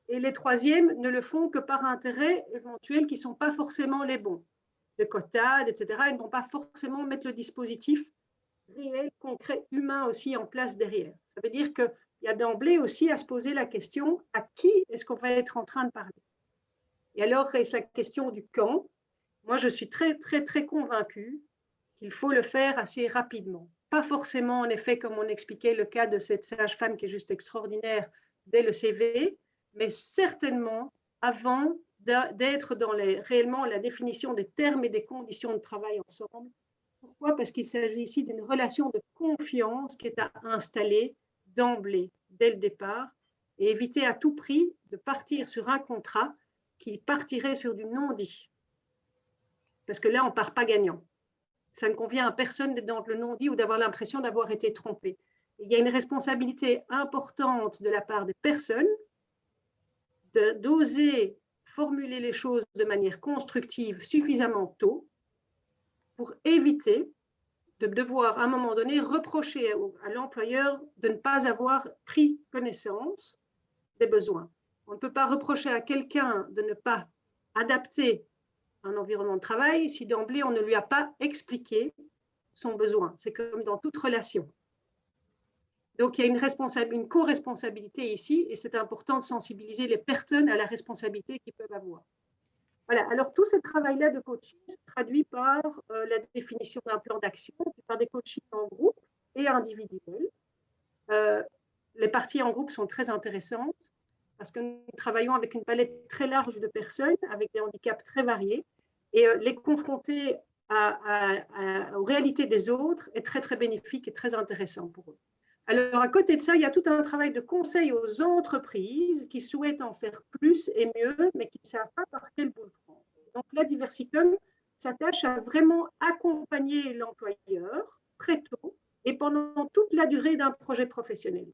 Et les troisièmes ne le font que par intérêts éventuels qui ne sont pas forcément les bons. De quotas, etc. Ils ne vont pas forcément mettre le dispositif réel, concret, humain aussi en place derrière. Ça veut dire qu'il y a d'emblée aussi à se poser la question à qui est-ce qu'on va être en train de parler. Et alors reste la question du quand. Moi, je suis très, très, très convaincue qu'il faut le faire assez rapidement. Pas forcément, en effet, comme on expliquait le cas de cette sage-femme qui est juste extraordinaire dès le CV, mais certainement avant d'être dans réellement la définition des termes et des conditions de travail ensemble. Pourquoi? Parce qu'il s'agit ici d'une relation de confiance qui est à installer d'emblée, dès le départ, et éviter à tout prix de partir sur un contrat qui partirait sur du non-dit. Parce que là, on ne part pas gagnant. Ça ne convient à personne d'être dans le non-dit ou d'avoir l'impression d'avoir été trompé. Il y a une responsabilité importante de la part des personnes d'oser formuler les choses de manière constructive suffisamment tôt pour éviter de devoir, à un moment donné, reprocher à l'employeur de ne pas avoir pris connaissance des besoins. On ne peut pas reprocher à quelqu'un de ne pas adapter un environnement de travail si d'emblée on ne lui a pas expliqué son besoin. C'est comme dans toute relation. Donc, il y a une co-responsabilité ici et c'est important de sensibiliser les personnes à la responsabilité qu'ils peuvent avoir. Voilà, alors tout ce travail-là de coaching se traduit par la définition d'un plan d'action, par des coachings en groupe et individuels. Les parties en groupe sont très intéressantes parce que nous travaillons avec une palette très large de personnes avec des handicaps très variés et les confronter aux réalités des autres est très, très bénéfique et très intéressant pour eux. Alors, à côté de ça, il y a tout un travail de conseil aux entreprises qui souhaitent en faire plus et mieux, mais qui ne savent pas par quel bout le prendre. Donc, la Diversicum s'attache à vraiment accompagner l'employeur très tôt et pendant toute la durée d'un projet professionnel.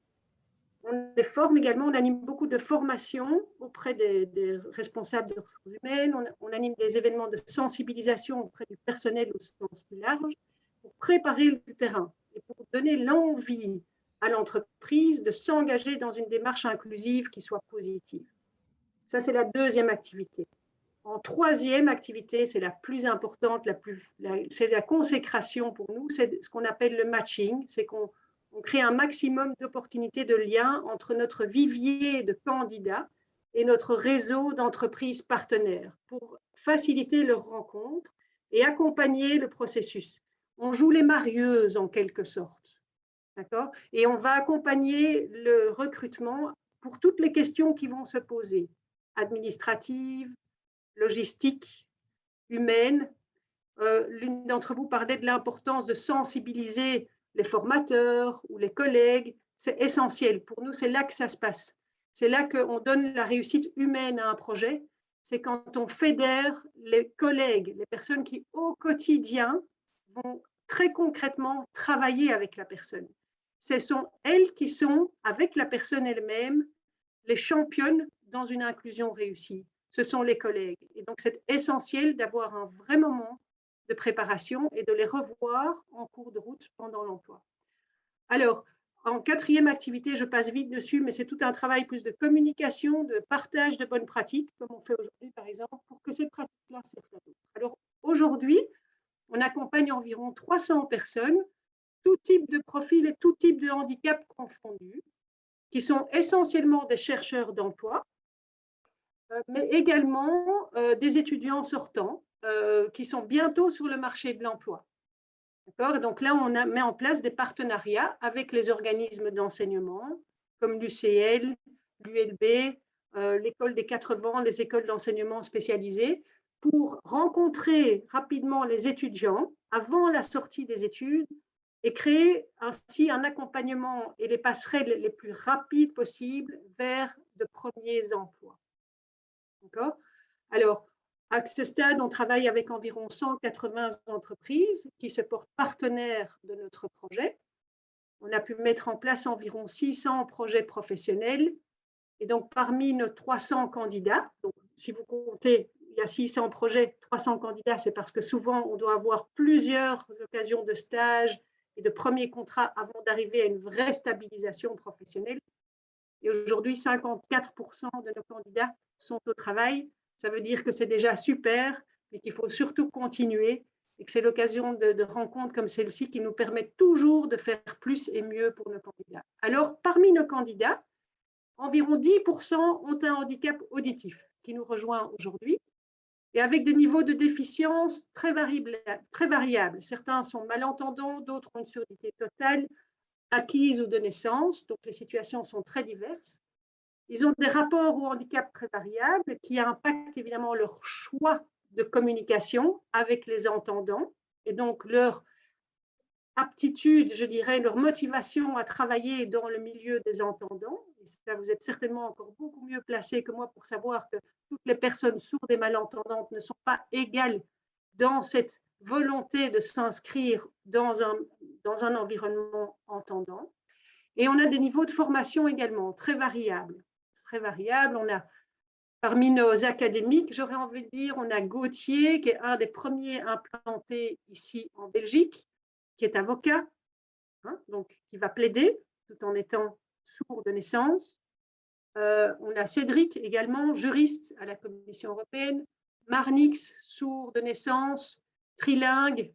On les forme également, on anime beaucoup de formations auprès des responsables des ressources humaines, on anime des événements de sensibilisation auprès du personnel au sens plus large pour préparer le terrain et pour donner l'envie à l'entreprise de s'engager dans une démarche inclusive qui soit positive. Ça, c'est la deuxième activité. En troisième activité, c'est la plus importante, c'est la consécration pour nous, c'est ce qu'on appelle le matching, c'est qu'on crée un maximum d'opportunités de liens entre notre vivier de candidats et notre réseau d'entreprises partenaires pour faciliter leurs rencontres et accompagner le processus. On joue les marieuses en quelque sorte. D'accord ? Et on va accompagner le recrutement pour toutes les questions qui vont se poser, administratives, logistiques, humaines. L'une d'entre vous parlait de l'importance de sensibiliser les formateurs ou les collègues. C'est essentiel. Pour nous, c'est là que ça se passe. C'est là qu'on donne la réussite humaine à un projet. C'est quand on fédère les collègues, les personnes qui, au quotidien, vont très concrètement travailler avec la personne. Ce sont elles qui sont, avec la personne elle-même, les championnes dans une inclusion réussie. Ce sont les collègues. Et donc, c'est essentiel d'avoir un vrai moment de préparation et de les revoir en cours de route pendant l'emploi. Alors, en quatrième activité, je passe vite dessus, mais c'est tout un travail plus de communication, de partage de bonnes pratiques, comme on fait aujourd'hui, par exemple, pour que ces pratiques-là servent à d'autres. Alors, aujourd'hui, on accompagne environ 300 personnes, tout type de profil et tout type de handicap confondus, qui sont essentiellement des chercheurs d'emploi, mais également des étudiants sortants qui sont bientôt sur le marché de l'emploi. D'accord ? Donc là, on met en place des partenariats avec les organismes d'enseignement, comme l'UCL, l'ULB, l'école des 4 vents, les écoles d'enseignement spécialisées, pour rencontrer rapidement les étudiants avant la sortie des études et créer ainsi un accompagnement et les passerelles les plus rapides possibles vers de premiers emplois. D'accord ? Alors, à ce stade, on travaille avec environ 180 entreprises qui se portent partenaires de notre projet. On a pu mettre en place environ 600 projets professionnels. Et donc, parmi nos 300 candidats, donc, si vous comptez, il y a 600 projets, 300 candidats, c'est parce que souvent, on doit avoir plusieurs occasions de stage et de premiers contrats avant d'arriver à une vraie stabilisation professionnelle. Et aujourd'hui, 54% de nos candidats sont au travail. Ça veut dire que c'est déjà super, mais qu'il faut surtout continuer et que c'est l'occasion de rencontres comme celle-ci qui nous permettent toujours de faire plus et mieux pour nos candidats. Alors, parmi nos candidats, environ 10% ont un handicap auditif qui nous rejoint aujourd'hui et avec des niveaux de déficience très variables. Certains sont malentendants, d'autres ont une surdité totale, acquise ou de naissance, donc les situations sont très diverses. Ils ont des rapports au handicap très variables qui impactent évidemment leur choix de communication avec les entendants et donc leur aptitude, je dirais, leur motivation à travailler dans le milieu des entendants. Et ça, vous êtes certainement encore beaucoup mieux placés que moi pour savoir que toutes les personnes sourdes et malentendantes ne sont pas égales dans cette volonté de s'inscrire dans un environnement entendant. Et on a des niveaux de formation également très variables. On a, parmi nos académiques, j'aurais envie de dire, on a Gauthier, qui est un des premiers implantés ici en Belgique, qui est avocat, donc qui va plaider tout en étant sourd de naissance. On a Cédric également, juriste à la Commission européenne. Marnix, sourd de naissance, trilingue,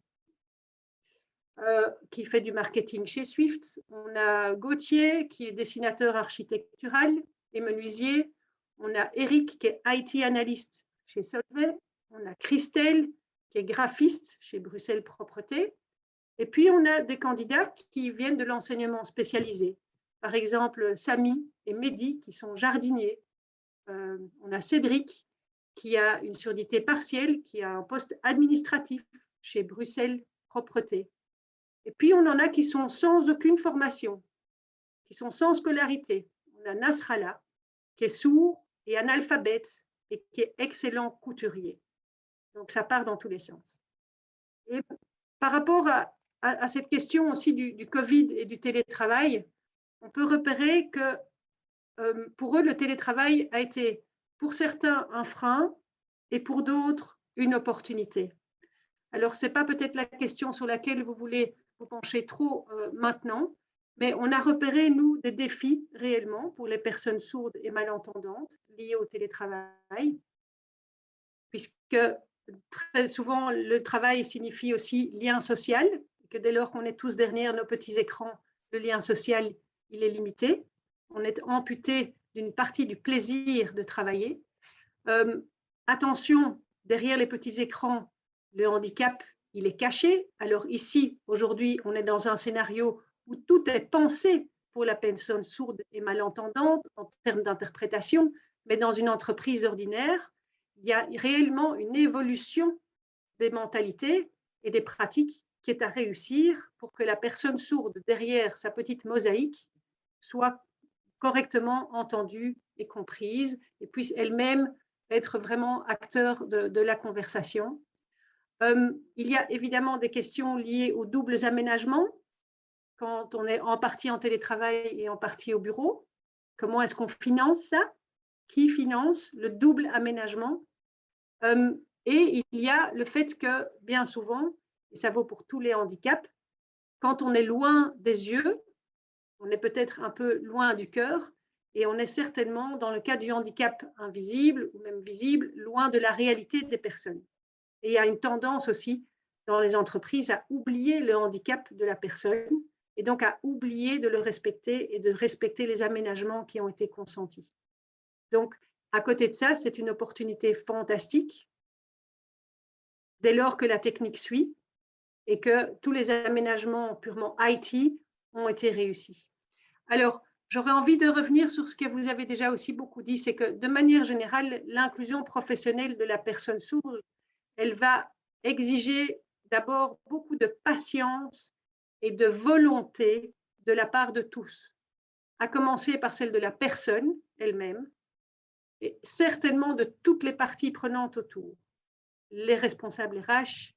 qui fait du marketing chez Swift. On a Gauthier, qui est dessinateur architectural et menuisier. On a Eric, qui est IT analyste chez Solvay. On a Christelle, qui est graphiste chez Bruxelles Propreté. Et puis, on a des candidats qui viennent de l'enseignement spécialisé. Par exemple, Samy et Mehdi, qui sont jardiniers. On a Cédric, qui a une surdité partielle, qui a un poste administratif chez Bruxelles Propreté. Et puis, on en a qui sont sans aucune formation, qui sont sans scolarité. On a Nasrallah, qui est sourd et analphabète et qui est excellent couturier. Donc, ça part dans tous les sens. Et par rapport à cette question aussi du Covid et du télétravail, on peut repérer que pour eux, le télétravail a été pour certains un frein et pour d'autres une opportunité. Alors, ce n'est pas peut-être la question sur laquelle vous voulez vous pencher trop maintenant, mais on a repéré, nous, des défis réellement pour les personnes sourdes et malentendantes liés au télétravail, puisque très souvent, le travail signifie aussi lien social, que dès lors qu'on est tous derrière nos petits écrans, le lien social, il est limité. On est amputé d'une partie du plaisir de travailler. Attention, derrière les petits écrans, le handicap, il est caché. Alors ici, aujourd'hui, on est dans un scénario où tout est pensé pour la personne sourde et malentendante en termes d'interprétation, mais dans une entreprise ordinaire, il y a réellement une évolution des mentalités et des pratiques qui est à réussir pour que la personne sourde derrière sa petite mosaïque soit correctement entendue et comprise et puisse elle-même être vraiment acteur de la conversation. Il y a évidemment des questions liées aux doubles aménagements quand on est en partie en télétravail et en partie au bureau. Comment est-ce qu'on finance ça? Qui finance le double aménagement? Et il y a le fait que, bien souvent, et ça vaut pour tous les handicaps, quand on est loin des yeux, on est peut-être un peu loin du cœur, et on est certainement, dans le cas du handicap invisible ou même visible, loin de la réalité des personnes. Et il y a une tendance aussi dans les entreprises à oublier le handicap de la personne, et donc à oublier de le respecter et de respecter les aménagements qui ont été consentis. Donc, à côté de ça, c'est une opportunité fantastique dès lors que la technique suit et que tous les aménagements purement IT ont été réussis. Alors, j'aurais envie de revenir sur ce que vous avez déjà aussi beaucoup dit, c'est que de manière générale, l'inclusion professionnelle de la personne sourde, elle va exiger d'abord beaucoup de patience et de volonté de la part de tous, à commencer par celle de la personne elle-même et certainement de toutes les parties prenantes autour. Les responsables RH,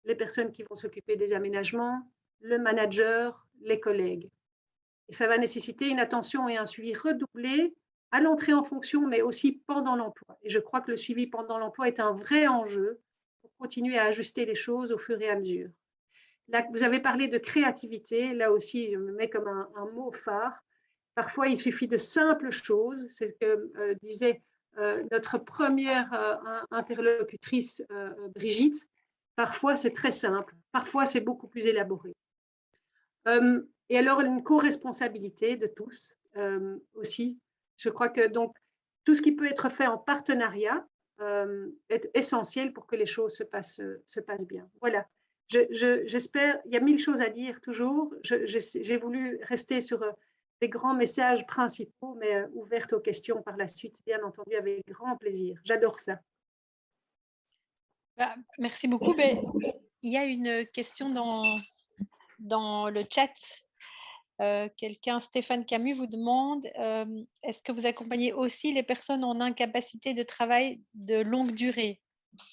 les personnes qui vont s'occuper des aménagements, le manager, les collègues. Et ça va nécessiter une attention et un suivi redoublé à l'entrée en fonction, mais aussi pendant l'emploi. Et je crois que le suivi pendant l'emploi est un vrai enjeu pour continuer à ajuster les choses au fur et à mesure. Là, vous avez parlé de créativité, là aussi je me mets comme un mot phare. Parfois, il suffit de simples choses, c'est ce que disait notre première interlocutrice, Brigitte. Parfois, c'est très simple, parfois, c'est beaucoup plus élaboré. Et alors, une co-responsabilité de tous aussi. Je crois que donc, tout ce qui peut être fait en partenariat est essentiel pour que les choses se passent bien. Voilà. J'espère, il y a 1000 choses à dire toujours. J'ai voulu rester sur des grands messages principaux, mais ouvertes aux questions par la suite, bien entendu, avec grand plaisir. J'adore ça. Merci beaucoup. Il y a une question dans le chat. Quelqu'un, Stéphane Camus, vous demande est-ce que vous accompagnez aussi les personnes en incapacité de travail de longue durée?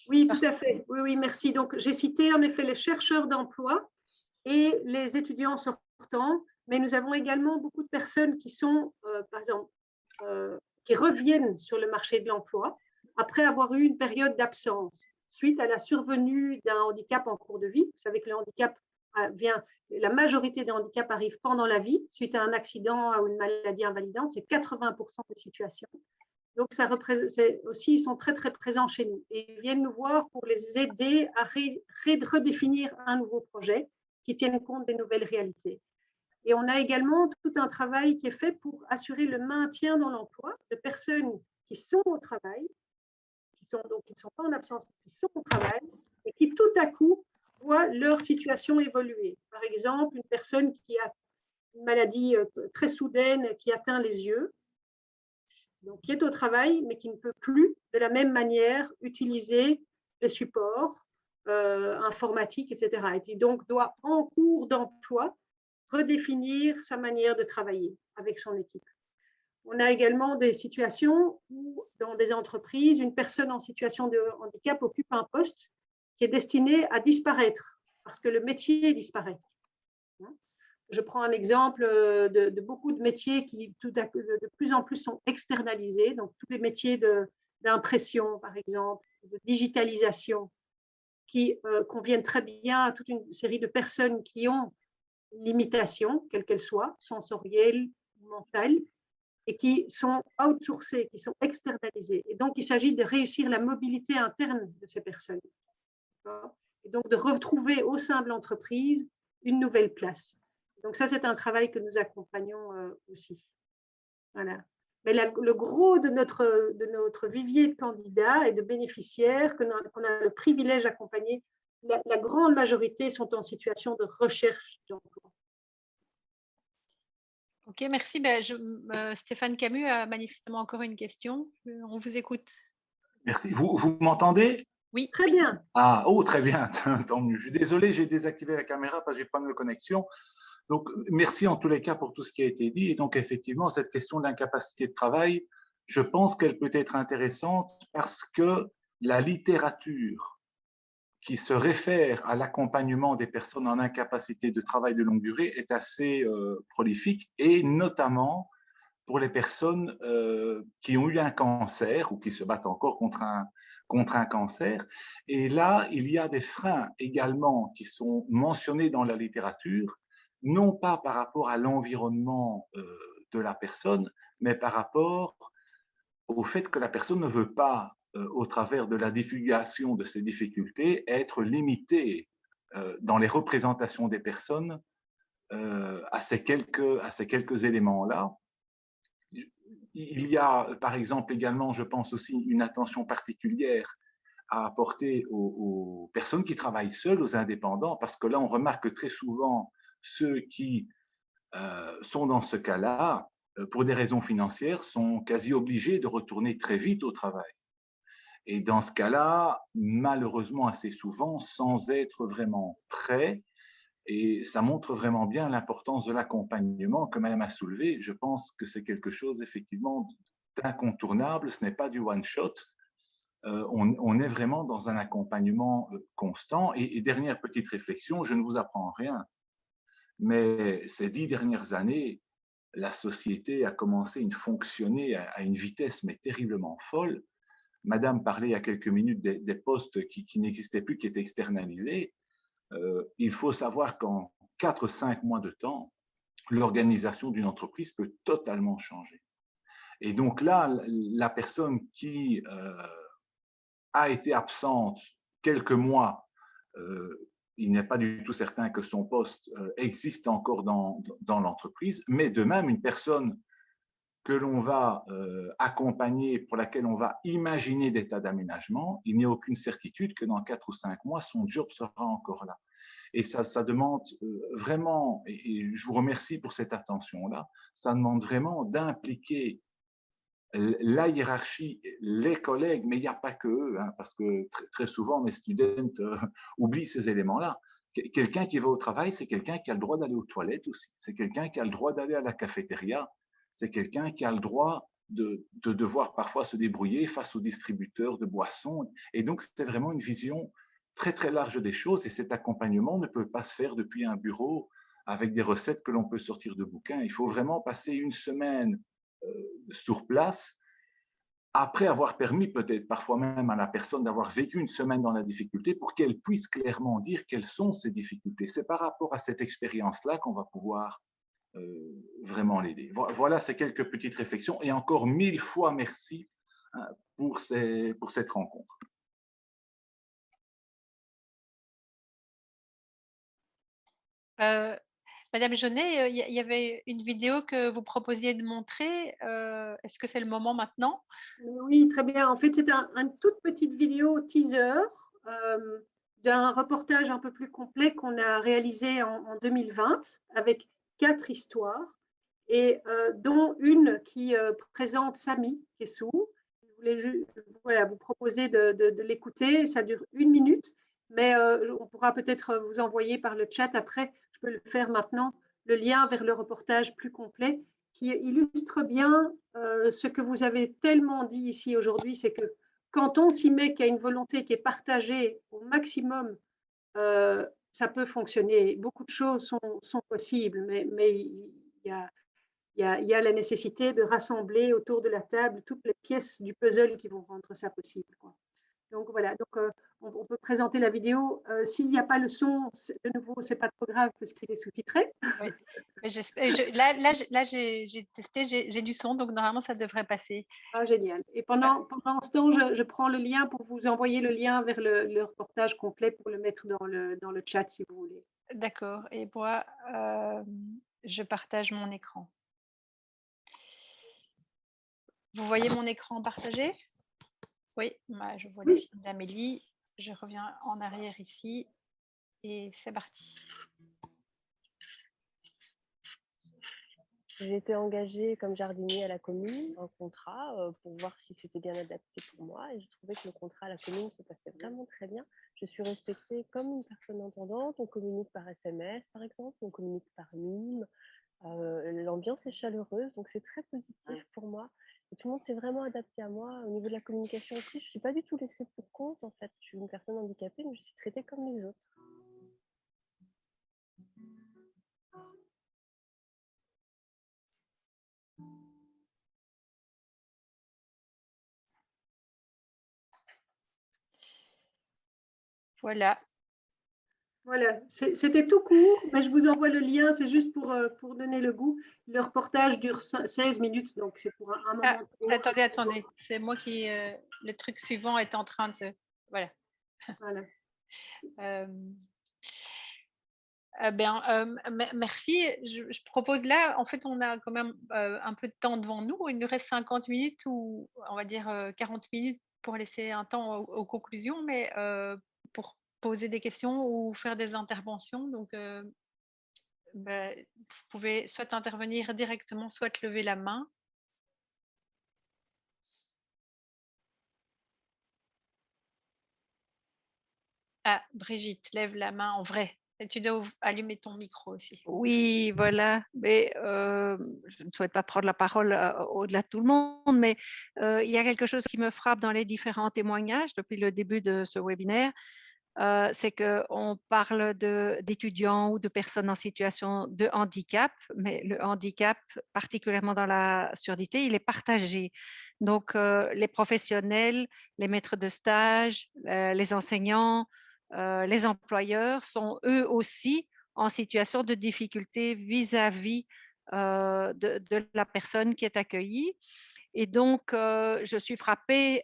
Oui, tout à fait. Oui, oui, merci. Donc, j'ai cité en effet les chercheurs d'emploi et les étudiants sortants, mais nous avons également beaucoup de personnes qui sont, par exemple, qui reviennent sur le marché de l'emploi après avoir eu une période d'absence suite à la survenue d'un handicap en cours de vie. Vous savez que le handicap la majorité des handicaps arrivent pendant la vie, suite à un accident ou une maladie invalidante, c'est 80% des situations. Donc, ça représente aussi, ils sont très, très présents chez nous. Et ils viennent nous voir pour les aider à redéfinir un nouveau projet qui tienne compte des nouvelles réalités. Et on a également tout un travail qui est fait pour assurer le maintien dans l'emploi de personnes qui sont au travail, qui ne sont pas en absence, qui sont au travail, et qui tout à coup voient leur situation évoluer. Par exemple, une personne qui a une maladie très soudaine qui atteint les yeux, donc qui est au travail, mais qui ne peut plus de la même manière utiliser les supports informatiques, etc. Et qui donc doit, en cours d'emploi, redéfinir sa manière de travailler avec son équipe. On a également des situations où, dans des entreprises, une personne en situation de handicap occupe un poste qui est destiné à disparaître parce que le métier disparaît. Je prends un exemple de beaucoup de métiers qui de plus en plus sont externalisés, donc tous les métiers d'impression, par exemple, de digitalisation, qui conviennent très bien à toute une série de personnes qui ont une limitation, quelle qu'elle soit, sensorielle ou mentale, et qui sont outsourcées, qui sont externalisées. Et donc, il s'agit de réussir la mobilité interne de ces personnes. Et donc, de retrouver au sein de l'entreprise une nouvelle place. Donc, ça, c'est un travail que nous accompagnons aussi. Voilà. Mais le gros de notre vivier de candidats et de bénéficiaires qu'on a le privilège d'accompagner la grande majorité sont en situation de recherche d'emploi. Ok, merci. Ben, Stéphane Camus a manifestement encore une question. On vous écoute. Merci. Vous m'entendez? Oui. Très bien. Ah, oh, très bien. Tant mieux. Je suis désolé, j'ai désactivé la caméra parce que j'ai pas de connexion. Donc, merci en tous les cas pour tout ce qui a été dit. Et donc, effectivement, cette question d'incapacité de travail, je pense qu'elle peut être intéressante parce que la littérature qui se réfère à l'accompagnement des personnes en incapacité de travail de longue durée est assez prolifique, et notamment pour les personnes qui ont eu un cancer ou qui se battent encore contre un cancer. Et là, il y a des freins également qui sont mentionnés dans la littérature, non pas par rapport à l'environnement de la personne, mais par rapport au fait que la personne ne veut pas, au travers de la divulgation de ses difficultés, être limitée dans les représentations des personnes à ces quelques éléments-là. Il y a, par exemple, également, je pense aussi, une attention particulière à apporter aux personnes qui travaillent seules, aux indépendants, parce que là, on remarque très souvent ceux qui sont dans ce cas-là, pour des raisons financières, sont quasi obligés de retourner très vite au travail. Et dans ce cas-là, malheureusement, assez souvent, sans être vraiment prêts. Et ça montre vraiment bien l'importance de l'accompagnement que Madame a soulevé. Je pense que c'est quelque chose, effectivement, d'incontournable. Ce n'est pas du one-shot. On est vraiment dans un accompagnement constant. Et dernière petite réflexion, je ne vous apprends rien, mais ces 10 dernières années, la société a commencé à fonctionner à une vitesse mais terriblement folle. Madame parlait il y a quelques minutes des postes qui n'existaient plus, qui étaient externalisés. Il faut savoir qu'en 4-5 mois de temps, l'organisation d'une entreprise peut totalement changer. Et donc là, la personne qui a été absente quelques mois, il n'est pas du tout certain que son poste existe encore dans l'entreprise, mais de même, une personne que l'on va accompagner, pour laquelle on va imaginer des tas d'aménagements, il n'y a aucune certitude que dans 4 ou 5 mois, son job sera encore là. Et ça demande vraiment, et je vous remercie pour cette attention-là, ça demande vraiment d'impliquer la hiérarchie, les collègues, mais il n'y a pas que eux, hein, parce que très souvent, mes students oublient ces éléments-là. Quelqu'un qui va au travail, c'est quelqu'un qui a le droit d'aller aux toilettes aussi. C'est quelqu'un qui a le droit d'aller à la cafétéria. C'est quelqu'un qui a le droit de devoir parfois se débrouiller face aux distributeurs de boissons. Et donc, c'est vraiment une vision très, très large des choses. Et cet accompagnement ne peut pas se faire depuis un bureau avec des recettes que l'on peut sortir de bouquins. Il faut vraiment passer une semaine sur place, après avoir permis peut-être parfois même à la personne d'avoir vécu une semaine dans la difficulté, pour qu'elle puisse clairement dire quelles sont ses difficultés. C'est par rapport à cette expérience-là qu'on va pouvoir vraiment l'aider. Voilà ces quelques petites réflexions, et encore 1000 fois merci pour cette rencontre. Madame Jaunet, il y avait une vidéo que vous proposiez de montrer. Est-ce que c'est le moment maintenant? Oui, très bien. En fait, c'est une toute petite vidéo teaser d'un reportage un peu plus complet qu'on a réalisé en 2020 avec 4 histoires, et dont une qui présente Samy, qui est sourd. Je voulais vous proposer de l'écouter. Ça dure 1 minute, mais on pourra peut-être vous envoyer par le chat après. Je peux le faire maintenant, le lien vers le reportage plus complet qui illustre bien ce que vous avez tellement dit ici aujourd'hui, c'est que quand on s'y met, qu'il y a une volonté qui est partagée au maximum, ça peut fonctionner. Beaucoup de choses sont possibles, mais il y a la nécessité de rassembler autour de la table toutes les pièces du puzzle qui vont rendre ça possible, quoi. Donc voilà, donc, on peut présenter la vidéo. S'il n'y a pas le son, de nouveau, ce n'est pas trop grave parce qu'il est sous-titré. Oui. Là, j'ai testé, j'ai du son, donc normalement, ça devrait passer. Ah, génial. Et pendant ce temps, je prends le lien pour vous envoyer le lien vers le reportage complet pour le mettre dans le chat si vous voulez. D'accord. Et moi, je partage mon écran. Vous voyez mon écran partagé? Oui, je vois les signes d'Amélie. je reviens en arrière ici et c'est parti. J'ai été engagée comme jardinier à la commune, un contrat pour voir si c'était bien adapté pour moi. Et j'ai trouvé que le contrat à la commune se passait vraiment très bien. Je suis respectée comme une personne entendante. On communique par SMS, par exemple. On communique par mime. L'ambiance est chaleureuse, donc c'est très positif pour moi. Et tout le monde s'est vraiment adapté à moi. Au niveau de la communication aussi, je ne suis pas du tout laissée pour compte. En fait, je suis une personne handicapée, mais je suis traitée comme les autres. Voilà. Voilà, c'était tout court, mais je vous envoie le lien, c'est juste pour donner le goût. Le reportage dure 16 minutes, donc c'est pour un moment. Attendez, c'est moi qui... le truc suivant est en train de se... Voilà. Voilà. Merci. Je propose là, en fait, on a quand même un peu de temps devant nous. Il nous reste 50 minutes ou on va dire 40 minutes pour laisser un temps aux conclusions, mais pour poser des questions ou faire des interventions. Donc, vous pouvez soit intervenir directement, soit lever la main. Ah, Brigitte, lève la main en vrai. Et tu dois allumer ton micro aussi. Oui, voilà. Mais je ne souhaite pas prendre la parole au-delà de tout le monde, mais il y a quelque chose qui me frappe dans les différents témoignages depuis le début de ce webinaire. C'est qu'on parle d'étudiants ou de personnes en situation de handicap, mais le handicap, particulièrement dans la surdité, il est partagé. Donc, les professionnels, les maîtres de stage, les enseignants, les employeurs sont eux aussi en situation de difficulté vis-à-vis de la personne qui est accueillie. Et donc, je suis frappée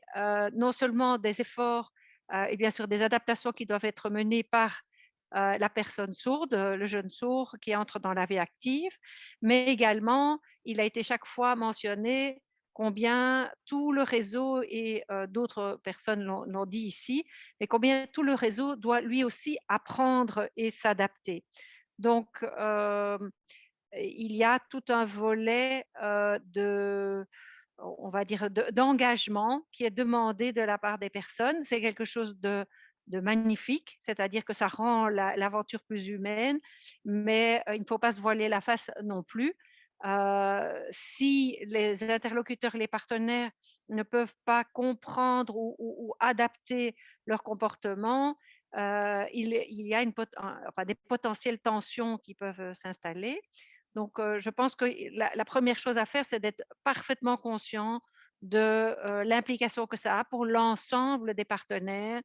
non seulement des efforts et bien sûr des adaptations qui doivent être menées par la personne sourde, le jeune sourd qui entre dans la vie active, mais également, il a été chaque fois mentionné combien tout le réseau, et d'autres personnes l'ont dit ici, mais combien tout le réseau doit lui aussi apprendre et s'adapter. Donc, il y a tout un volet on va dire, d'engagement qui est demandé de la part des personnes. C'est quelque chose de magnifique, c'est-à-dire que ça rend l'aventure plus humaine, mais il ne faut pas se voiler la face non plus. Si les interlocuteurs, les partenaires ne peuvent pas comprendre ou adapter leur comportement, il y a des potentielles tensions qui peuvent s'installer. Donc, je pense que la première chose à faire, c'est d'être parfaitement conscient de l'implication que ça a pour l'ensemble des partenaires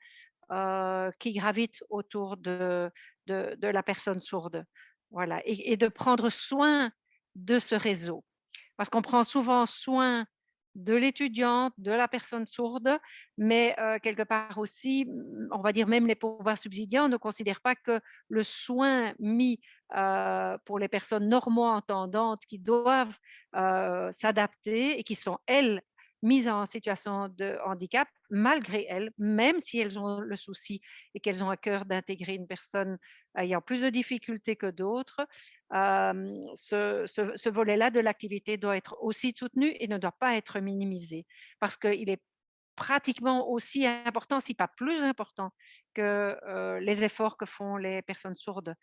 qui gravitent autour de la personne sourde. Voilà. Et de prendre soin de ce réseau. Parce qu'on prend souvent soin de l'étudiante, de la personne sourde, mais quelque part aussi, on va dire même les pouvoirs subsidiants ne considèrent pas que le soin mis pour les personnes normo-entendantes qui doivent s'adapter et qui sont, elles, mises en situation de handicap, malgré elles, même si elles ont le souci et qu'elles ont à cœur d'intégrer une personne ayant plus de difficultés que d'autres, ce volet-là de l'activité doit être aussi soutenu et ne doit pas être minimisé, parce qu'il est pratiquement aussi important, si pas plus important, que les efforts que font les personnes sourdes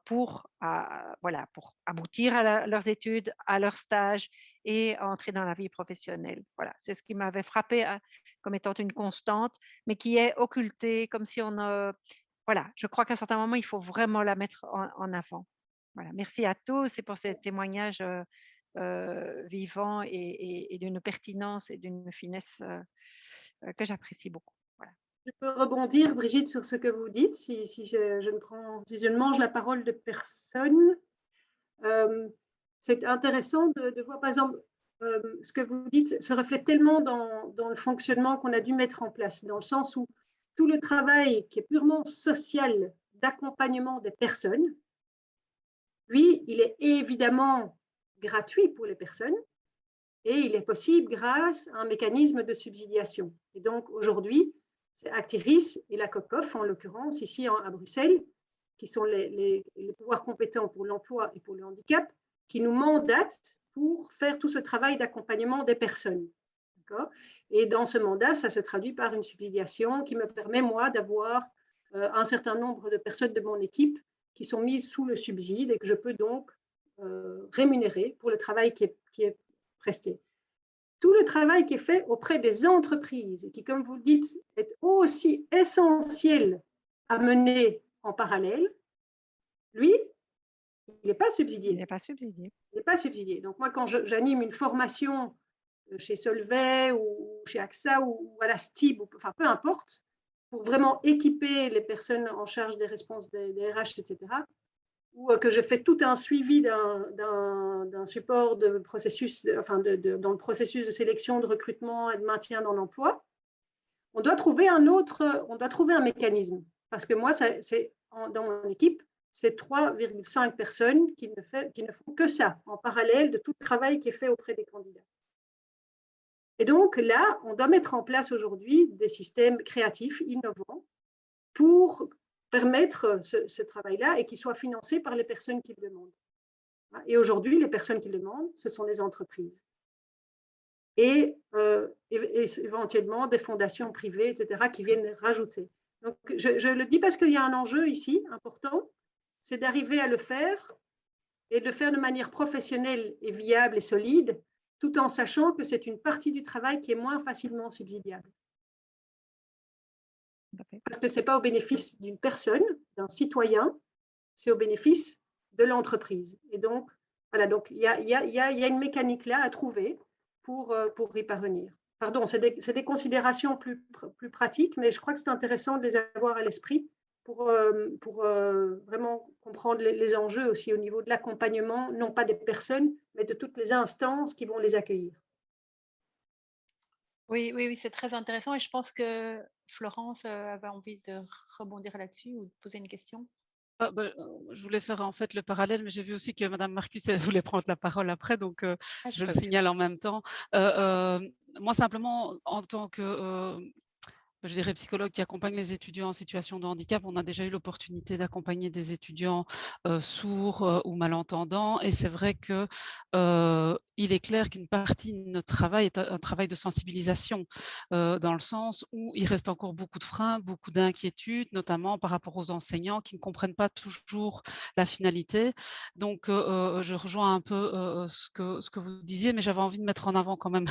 pour aboutir à leurs études, à leur stage et entrer dans la vie professionnelle. Voilà, c'est ce qui m'avait frappé comme étant une constante, mais qui est occultée, comme si voilà, je crois qu'à un certain moment, il faut vraiment la mettre en avant. Voilà, merci à tous et pour ces témoignages vivants et d'une pertinence et d'une finesse que j'apprécie beaucoup. Voilà. Je peux rebondir, Brigitte, sur ce que vous dites, si je ne mange la parole de personne. C'est intéressant de voir, par exemple, ce que vous dites se reflète tellement dans le fonctionnement qu'on a dû mettre en place, dans le sens où tout le travail qui est purement social d'accompagnement des personnes, lui, il est évidemment gratuit pour les personnes et il est possible grâce à un mécanisme de subsidiation. Et donc, aujourd'hui, c'est Actiris et la COCOF, en l'occurrence, ici à Bruxelles, qui sont les pouvoirs compétents pour l'emploi et pour le handicap, qui nous mandatent pour faire tout ce travail d'accompagnement des personnes. Et dans ce mandat, ça se traduit par une subsidiation qui me permet, moi, d'avoir un certain nombre de personnes de mon équipe qui sont mises sous le subside et que je peux donc rémunérer pour le travail qui est presté. Tout le travail qui est fait auprès des entreprises et qui, comme vous le dites, est aussi essentiel à mener en parallèle, lui, il n'est pas subsidié. Il n'est pas subsidié. Il n'est pas subsidié. Donc moi, quand j'anime une formation chez Solvay ou chez AXA ou à la STIB, enfin peu importe, pour vraiment équiper les personnes en charge des réponses des RH, etc., ou que je fais tout un suivi d'un support de processus, dans le processus de sélection, de recrutement et de maintien dans l'emploi, on doit trouver un mécanisme. Parce que moi, dans mon équipe, c'est 3,5 personnes qui ne font que ça, en parallèle de tout le travail qui est fait auprès des candidats. Et donc là, on doit mettre en place aujourd'hui des systèmes créatifs, innovants, pour permettre ce travail-là et qu'il soit financé par les personnes qui le demandent. Et aujourd'hui, les personnes qui le demandent, ce sont les entreprises. Et éventuellement des fondations privées, etc., qui viennent rajouter. Donc, je le dis parce qu'il y a un enjeu ici important, c'est d'arriver à le faire et de le faire de manière professionnelle et viable et solide, tout en sachant que c'est une partie du travail qui est moins facilement subsidiable. Parce que ce n'est pas au bénéfice d'une personne, d'un citoyen, c'est au bénéfice de l'entreprise. Et donc, voilà, donc il y a une mécanique là à trouver pour y parvenir. Pardon, c'est des considérations plus pratiques, mais je crois que c'est intéressant de les avoir à l'esprit pour vraiment comprendre les enjeux aussi au niveau de l'accompagnement, non pas des personnes, mais de toutes les instances qui vont les accueillir. Oui, c'est très intéressant et je pense que Florence avait envie de rebondir là-dessus ou de poser une question. Je voulais faire en fait le parallèle, mais j'ai vu aussi que Madame Marcus voulait prendre la parole après, donc je le signale en même temps. Moi, simplement, en tant que je dirais psychologue qui accompagne les étudiants en situation de handicap, on a déjà eu l'opportunité d'accompagner des étudiants sourds ou malentendants, et c'est vrai que il est clair qu'une partie de notre travail est un travail de sensibilisation, dans le sens où il reste encore beaucoup de freins, beaucoup d'inquiétudes, notamment par rapport aux enseignants qui ne comprennent pas toujours la finalité. Donc, je rejoins un peu ce que vous disiez, mais j'avais envie de mettre en avant quand même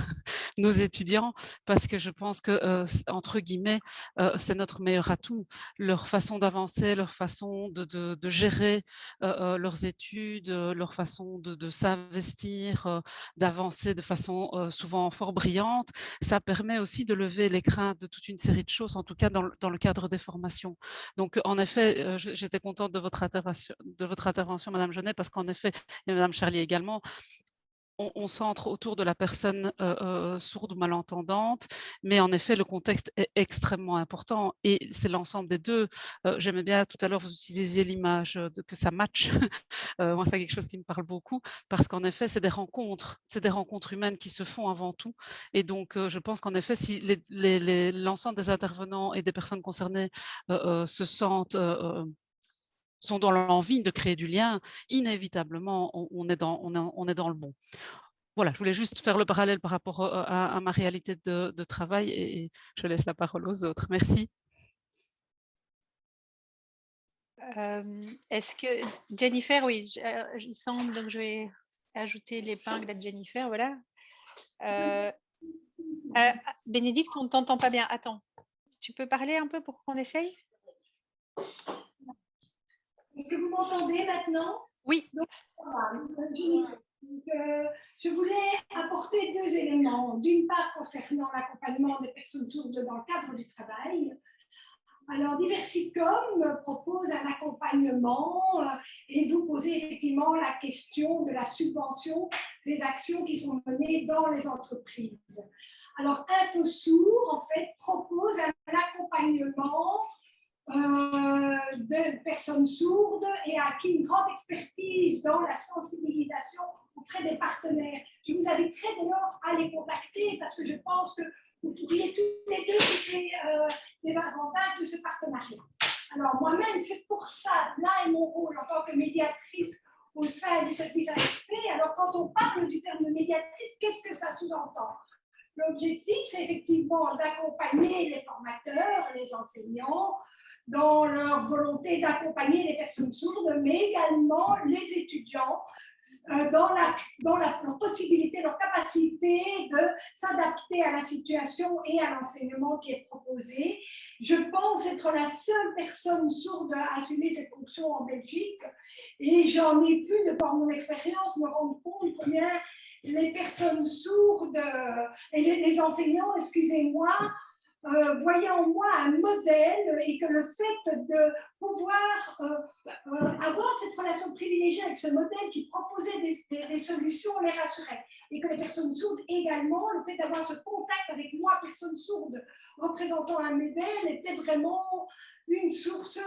nos étudiants, parce que je pense que, entre guillemets, c'est notre meilleur atout. Leur façon d'avancer, leur façon de gérer leurs études, leur façon de s'investir, d'avancer de façon souvent fort brillante, ça permet aussi de lever les craintes de toute une série de choses, en tout cas dans le cadre des formations. Donc, en effet, j'étais contente de votre intervention, Madame Genet, parce qu'en effet, et Madame Charlier également, on centre autour de la personne sourde ou malentendante, mais en effet, le contexte est extrêmement important et c'est l'ensemble des deux. J'aimais bien tout à l'heure, vous utilisiez l'image que ça match. Moi, c'est quelque chose qui me parle beaucoup parce qu'en effet, c'est des rencontres humaines qui se font avant tout. Et donc, je pense qu'en effet, si l'ensemble des intervenants et des personnes concernées se sentent sont dans l'envie de créer du lien, inévitablement, on est dans le bon. Voilà, je voulais juste faire le parallèle par rapport à ma réalité de travail et je laisse la parole aux autres. Merci. Est-ce que Jennifer, oui, il semble, donc je vais ajouter l'épingle à Jennifer, voilà. Bénédicte, on ne t'entend pas bien. Attends, tu peux parler un peu pour qu'on essaye? Est-ce que vous m'entendez maintenant? Oui. Donc, je voulais apporter deux éléments. D'une part, concernant l'accompagnement des personnes sourdes dans le cadre du travail. Alors, Diversicom propose un accompagnement et vous posez effectivement la question de la subvention des actions qui sont menées dans les entreprises. Alors, InfoSourd, en fait, propose un accompagnement de personnes sourdes et acquis une grande expertise dans la sensibilisation auprès des partenaires. Je vous inviterai d'ailleurs à les contacter parce que je pense que vous pourriez tous les deux citer des sous-entend. L'objectif, c'est effectivement d'accompagner les formateurs, les enseignants, dans leur volonté d'accompagner les personnes sourdes, mais également les étudiants dans leur possibilité, leur capacité de s'adapter à la situation et à l'enseignement qui est proposé. Je pense être la seule personne sourde à assumer cette fonction en Belgique et j'en ai pu, de par mon expérience, me rendre compte combien les personnes sourdes et les enseignants, excusez-moi, voyaient en moi un modèle et que le fait de pouvoir avoir cette relation privilégiée avec ce modèle qui proposait des solutions les rassurait. Et que les personnes sourdes également, le fait d'avoir ce contact avec moi, personne sourde, représentant un modèle, était vraiment une source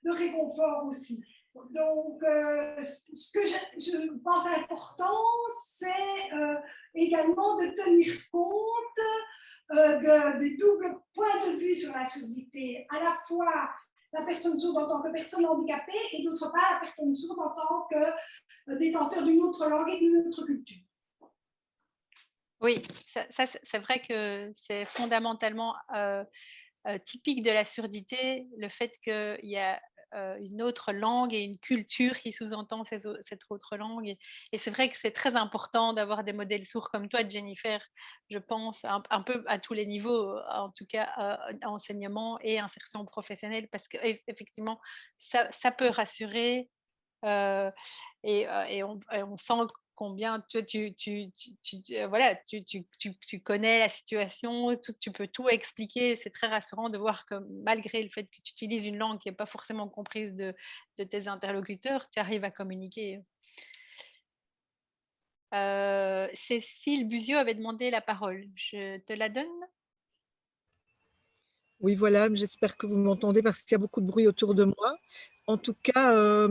de réconfort aussi. Donc, ce que je pense important, c'est également de tenir compte des doubles points de vue sur la surdité, à la fois la personne sourde en tant que personne handicapée et d'autre part la personne sourde en tant que détenteur d'une autre langue et d'une autre culture. Oui, ça c'est vrai que c'est fondamentalement typique de la surdité, le fait qu'il y a une autre langue et une culture qui sous-entend cette autre langue. Et c'est vrai que c'est très important d'avoir des modèles sourds comme toi, Jennifer, je pense, un peu à tous les niveaux, en tout cas enseignement et insertion professionnelle, parce qu'effectivement, ça peut rassurer et on sent combien tu connais la situation, tu peux tout expliquer. C'est très rassurant de voir que malgré le fait que tu utilises une langue qui n'est pas forcément comprise de tes interlocuteurs, tu arrives à communiquer. Cécile Buzio avait demandé la parole. Je te la donne. Oui, voilà, j'espère que vous m'entendez parce qu'il y a beaucoup de bruit autour de moi. En tout cas,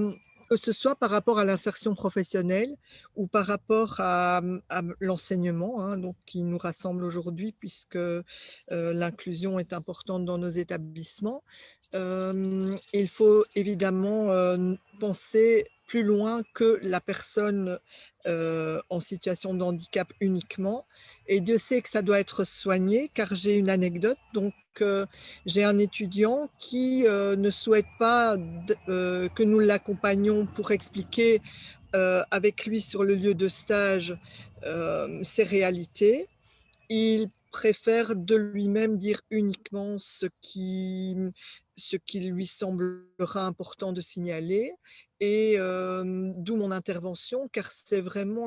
que ce soit par rapport à l'insertion professionnelle ou par rapport à l'enseignement, hein, donc qui nous rassemble aujourd'hui puisque l'inclusion est importante dans nos établissements. Il faut évidemment penser plus loin que la personne en situation de handicap uniquement. Et Dieu sait que ça doit être soigné, car j'ai une anecdote. Donc, j'ai un étudiant qui ne souhaite pas que nous l'accompagnions pour expliquer avec lui sur le lieu de stage ses réalités. Il préfère de lui-même dire uniquement ce qui lui semblera important de signaler. Et d'où mon intervention, car c'est vraiment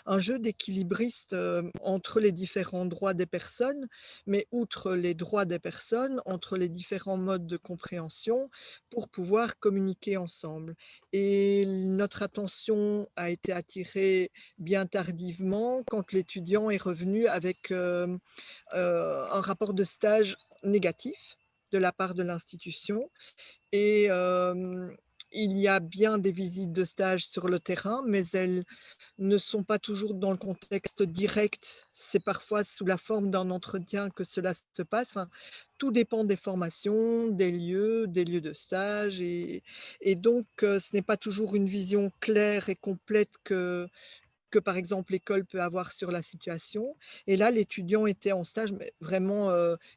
un jeu d'équilibriste entre les différents droits des personnes, mais outre les droits des personnes, entre les différents modes de compréhension, pour pouvoir communiquer ensemble. Et notre attention a été attirée bien tardivement quand l'étudiant est revenu avec un rapport de stage négatif de la part de l'institution. Et il y a bien des visites de stage sur le terrain, mais elles ne sont pas toujours dans le contexte direct. C'est parfois sous la forme d'un entretien que cela se passe. Enfin, tout dépend des formations, des lieux de stage. Et donc, ce n'est pas toujours une vision claire et complète que par exemple l'école peut avoir sur la situation. Et là, l'étudiant était en stage mais vraiment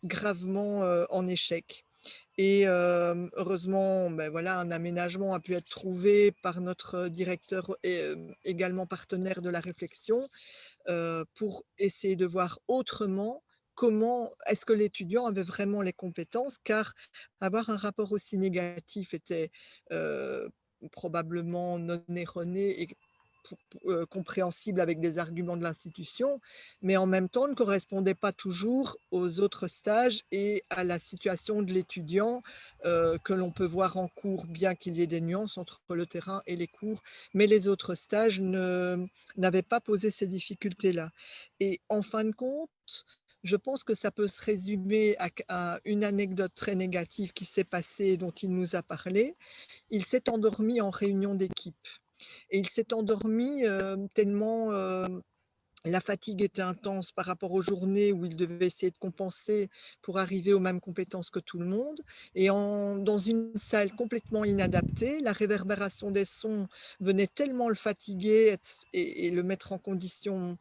gravement en échec. Et heureusement, ben voilà, un aménagement a pu être trouvé par notre directeur également partenaire de la réflexion pour essayer de voir autrement comment est-ce que l'étudiant avait vraiment les compétences, car avoir un rapport aussi négatif était probablement non erroné et compréhensible avec des arguments de l'institution, mais en même temps ne correspondait pas toujours aux autres stages et à la situation de l'étudiant que l'on peut voir en cours, bien qu'il y ait des nuances entre le terrain et les cours, mais les autres stages n'avaient pas posé ces difficultés-là. Et en fin de compte, je pense que ça peut se résumer à une anecdote très négative qui s'est passée, dont il nous a parlé. Il s'est endormi en réunion d'équipe. Et il s'est endormi tellement la fatigue était intense par rapport aux journées où il devait essayer de compenser pour arriver aux mêmes compétences que tout le monde. Et dans une salle complètement inadaptée, la réverbération des sons venait tellement le fatiguer et le mettre en conditions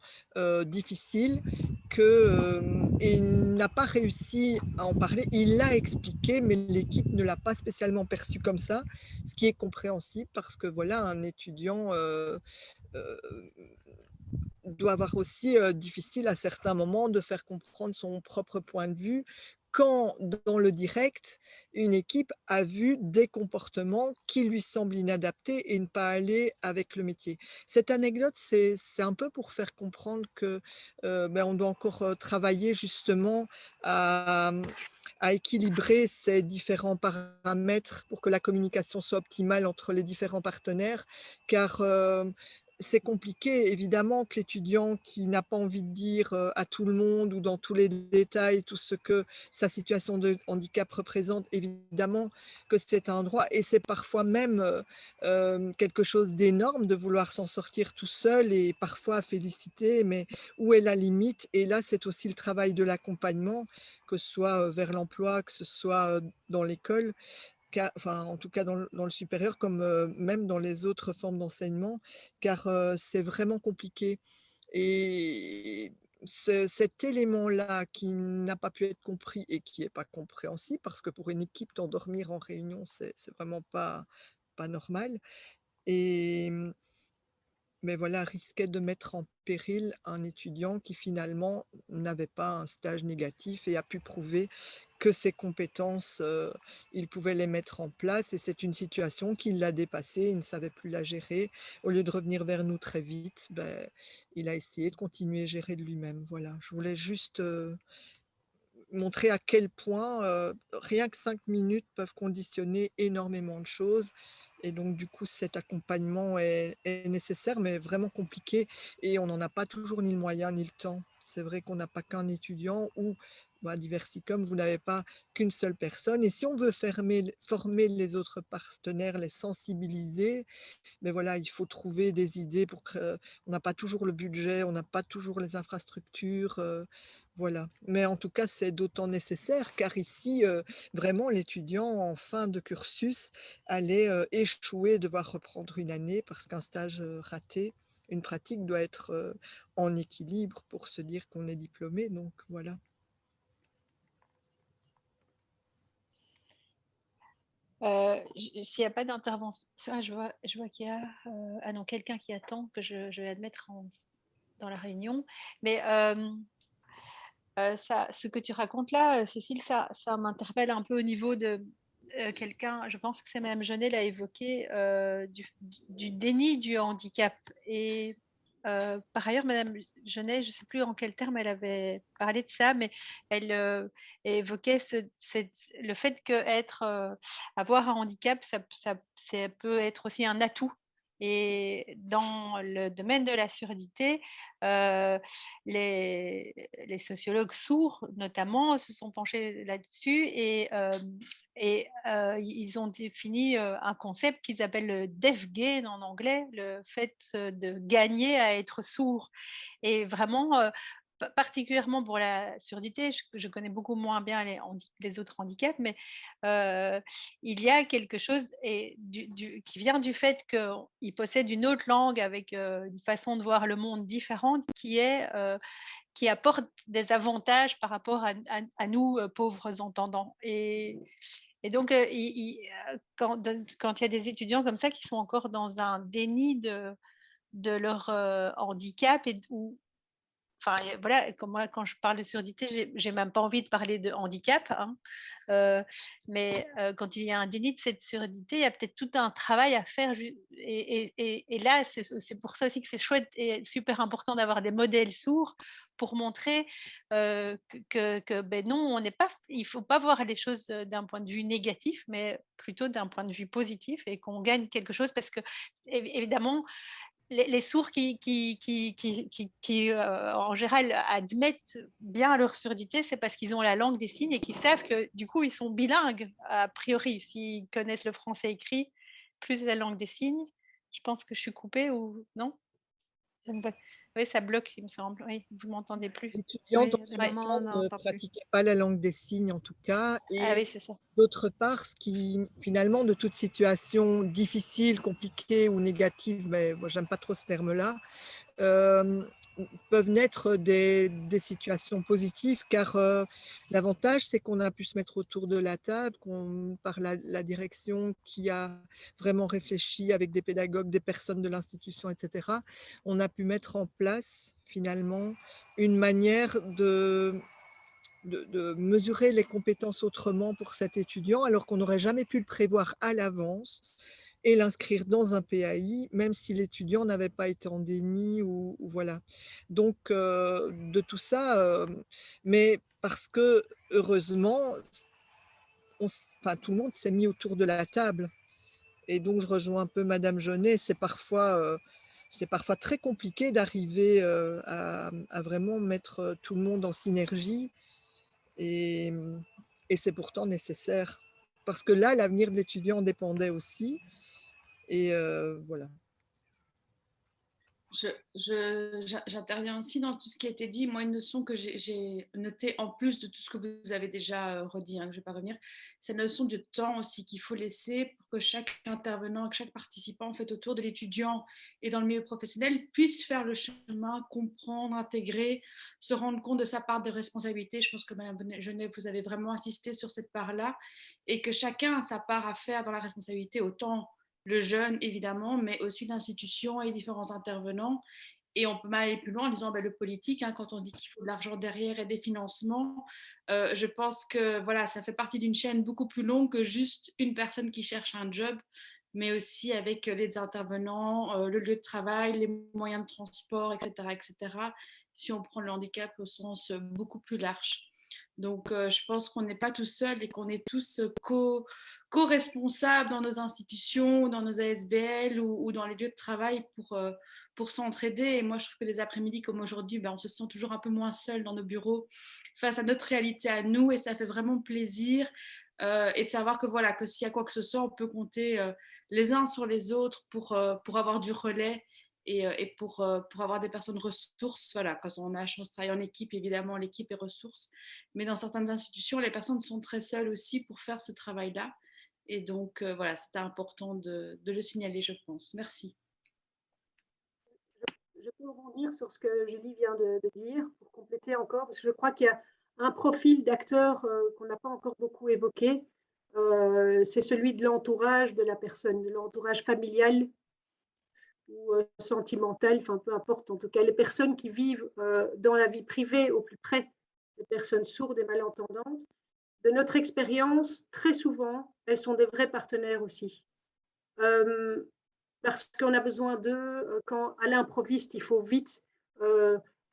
difficiles qu'il n'a pas réussi à en parler. Il l'a expliqué, mais l'équipe ne l'a pas spécialement perçu comme ça, ce qui est compréhensible parce que voilà, un étudiant doit avoir aussi difficile à certains moments de faire comprendre son propre point de vue quand, dans le direct, une équipe a vu des comportements qui lui semblent inadaptés et ne pas aller avec le métier. Cette anecdote, c'est un peu pour faire comprendre que on doit encore travailler justement à équilibrer ces différents paramètres pour que la communication soit optimale entre les différents partenaires, car c'est compliqué, évidemment, que l'étudiant qui n'a pas envie de dire à tout le monde ou dans tous les détails tout ce que sa situation de handicap représente, évidemment que c'est un droit et c'est parfois même quelque chose d'énorme de vouloir s'en sortir tout seul et parfois féliciter, mais où est la limite? Et là, c'est aussi le travail de l'accompagnement, que ce soit vers l'emploi, que ce soit dans l'école, enfin, en tout cas dans le supérieur, comme même dans les autres formes d'enseignement, car c'est vraiment compliqué. Et cet élément-là qui n'a pas pu être compris et qui n'est pas compréhensible, parce que pour une équipe, t'endormir en réunion, c'est vraiment pas normal. Et mais voilà, risquait de mettre en péril un étudiant qui finalement n'avait pas un stage négatif et a pu prouver que ses compétences, il pouvait les mettre en place et c'est une situation qui l'a dépassé, il ne savait plus la gérer. Au lieu de revenir vers nous très vite, il a essayé de continuer à gérer de lui-même. Voilà, je voulais juste montrer à quel point rien que 5 minutes peuvent conditionner énormément de choses. Et donc, du coup, cet accompagnement est nécessaire, mais vraiment compliqué. Et on n'en a pas toujours ni le moyen ni le temps. C'est vrai qu'on n'a pas qu'un étudiant ou à Diversicum, vous n'avez pas qu'une seule personne. Et si on veut former les autres partenaires, les sensibiliser, mais voilà, il faut trouver des idées pour que on n'a pas toujours le budget, on n'a pas toujours les infrastructures, voilà. Mais en tout cas, c'est d'autant nécessaire car ici, vraiment, l'étudiant en fin de cursus allait échouer, devoir reprendre une année parce qu'un stage raté, une pratique doit être en équilibre pour se dire qu'on est diplômé. Donc voilà. S'il n'y a pas d'intervention, je vois qu'il y a quelqu'un qui attend que je vais admettre dans la réunion. Mais ce que tu racontes là, Cécile, ça m'interpelle un peu au niveau de quelqu'un, je pense que c'est Mme Jeunet l'a évoqué, du déni du handicap. Et par ailleurs, Mme Jeunet, je ne sais plus en quel terme elle avait parlé de ça, mais elle évoquait le fait qu'avoir un handicap, ça peut être aussi un atout. Et dans le domaine de la surdité, les sociologues sourds, notamment, se sont penchés là-dessus et ils ont défini un concept qu'ils appellent le deaf gain en anglais, le fait de gagner à être sourd. Et vraiment, particulièrement pour la surdité, je connais beaucoup moins bien les autres handicaps, mais il y a quelque chose qui vient du fait qu'ils possèdent une autre langue avec une façon de voir le monde différente qui apporte des avantages par rapport à nous, pauvres entendants. Et donc, quand il y a des étudiants comme ça qui sont encore dans un déni de leur handicap enfin, voilà, comme moi, quand je parle de surdité, j'ai même pas envie de parler de handicap, hein. Mais quand il y a un déni de cette surdité, il y a peut-être tout un travail à faire. Et là, c'est pour ça aussi que c'est chouette et super important d'avoir des modèles sourds pour montrer que non, il ne faut pas voir les choses d'un point de vue négatif, mais plutôt d'un point de vue positif et qu'on gagne quelque chose parce que, évidemment, les sourds qui en général admettent bien leur surdité, c'est parce qu'ils ont la langue des signes et qu'ils savent que du coup ils sont bilingues a priori s'ils connaissent le français écrit plus la langue des signes. Je pense que je suis coupée ou non? Oui, ça bloque, il me semble. Oui, vous m'entendez plus. L'étudiant Oui, dans il y ce a des moments, on cas ne n'entend plus. pratiquait pas la langue des signes en tout cas. Ah Et oui, c'est ça. d'autre part, ce qui finalement de toute situation difficile, compliquée ou négative, mais moi j'aime pas trop ce terme-là, peuvent naître des situations positives, car l'avantage c'est qu'on a pu se mettre autour de la table, par la direction qui a vraiment réfléchi avec des pédagogues, des personnes de l'institution, etc. On a pu mettre en place finalement une manière de mesurer les compétences autrement pour cet étudiant, alors qu'on n'aurait jamais pu le prévoir à l'avance et l'inscrire dans un PAI, même si l'étudiant n'avait pas été en déni ou voilà. Donc, de tout ça, mais parce que heureusement, tout le monde s'est mis autour de la table. Et donc, je rejoins un peu Madame Jeunet, c'est parfois très compliqué d'arriver à vraiment mettre tout le monde en synergie. Et c'est pourtant nécessaire. Parce que là, l'avenir de l'étudiant dépendait aussi. Et voilà. J'interviens aussi dans tout ce qui a été dit. Moi, une notion que j'ai notée en plus de tout ce que vous avez déjà redit, hein, que je ne vais pas revenir, c'est la notion de temps aussi qu'il faut laisser pour que chaque intervenant, que chaque participant en fait, autour de l'étudiant et dans le milieu professionnel puisse faire le chemin, comprendre, intégrer, se rendre compte de sa part de responsabilité. Je pense que Mme Jeunet, vous avez vraiment insisté sur cette part-là et que chacun a sa part à faire dans la responsabilité, autant le jeune évidemment, mais aussi l'institution et les différents intervenants. Et on peut même aller plus loin en disant le politique, hein, quand on dit qu'il faut de l'argent derrière et des financements, je pense que voilà, ça fait partie d'une chaîne beaucoup plus longue que juste une personne qui cherche un job, mais aussi avec les intervenants, le lieu de travail, les moyens de transport, etc., etc., si on prend le handicap au sens beaucoup plus large. Donc, je pense qu'on n'est pas tout seul et qu'on est tous co-responsables dans nos institutions, dans nos ASBL ou dans les lieux de travail pour s'entraider. Et moi, je trouve que les après-midi comme aujourd'hui, on se sent toujours un peu moins seul dans nos bureaux face à notre réalité à nous et ça fait vraiment plaisir. Et de savoir que voilà, que s'il y a quoi que ce soit, on peut compter les uns sur les autres pour avoir du relais et pour avoir des personnes ressources. Voilà, quand on a la chance de travailler en équipe, évidemment, l'équipe est ressource. Mais dans certaines institutions, les personnes sont très seules aussi pour faire ce travail-là. Et donc, voilà, c'était important de le signaler, je pense. Merci. Je peux rebondir sur ce que Julie vient de dire pour compléter encore, parce que je crois qu'il y a un profil d'acteur qu'on n'a pas encore beaucoup évoqué. C'est celui de l'entourage de la personne, de l'entourage familial ou sentimental, enfin peu importe, en tout cas les personnes qui vivent dans la vie privée au plus près des personnes sourdes et malentendantes. De notre expérience, très souvent, elles sont des vrais partenaires aussi. Parce qu'on a besoin d'eux, quand à l'improviste, il faut vite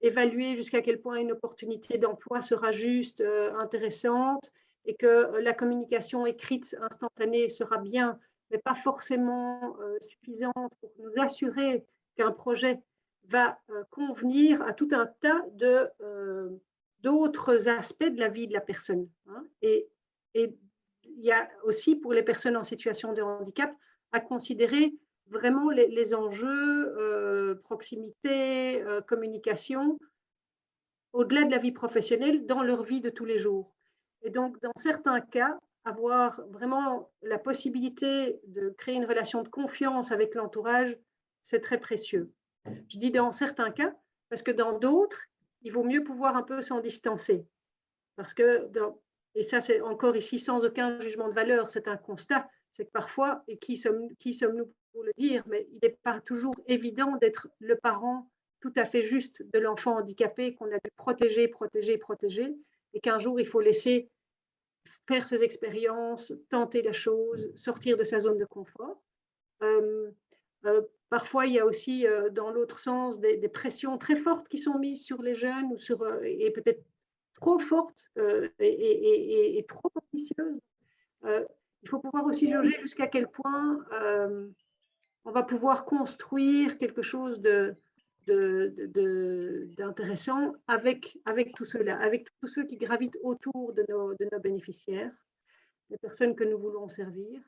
évaluer jusqu'à quel point une opportunité d'emploi sera juste, intéressante, et que la communication écrite instantanée sera bien, mais pas forcément suffisante pour nous assurer qu'un projet va convenir à tout un tas d'autres aspects de la vie de la personne. Hein. Et il y a aussi pour les personnes en situation de handicap à considérer vraiment les enjeux, proximité, communication, au-delà de la vie professionnelle, dans leur vie de tous les jours. Et donc, dans certains cas, avoir vraiment la possibilité de créer une relation de confiance avec l'entourage, c'est très précieux. Je dis dans certains cas, parce que dans d'autres, il vaut mieux pouvoir un peu s'en distancer. Parce que, et ça c'est encore ici sans aucun jugement de valeur, c'est un constat, c'est que parfois, et qui sommes-nous pour le dire, mais il n'est pas toujours évident d'être le parent tout à fait juste de l'enfant handicapé qu'on a dû protéger, et qu'un jour il faut laisser faire ses expériences, tenter la chose, sortir de sa zone de confort. Parfois, il y a aussi dans l'autre sens des pressions très fortes qui sont mises sur les jeunes ou et peut-être trop fortes et trop ambitieuses. Il faut pouvoir aussi jauger jusqu'à quel point on va pouvoir construire quelque chose d'intéressant avec tout cela, avec tous ceux qui gravitent autour de nos bénéficiaires, les personnes que nous voulons servir.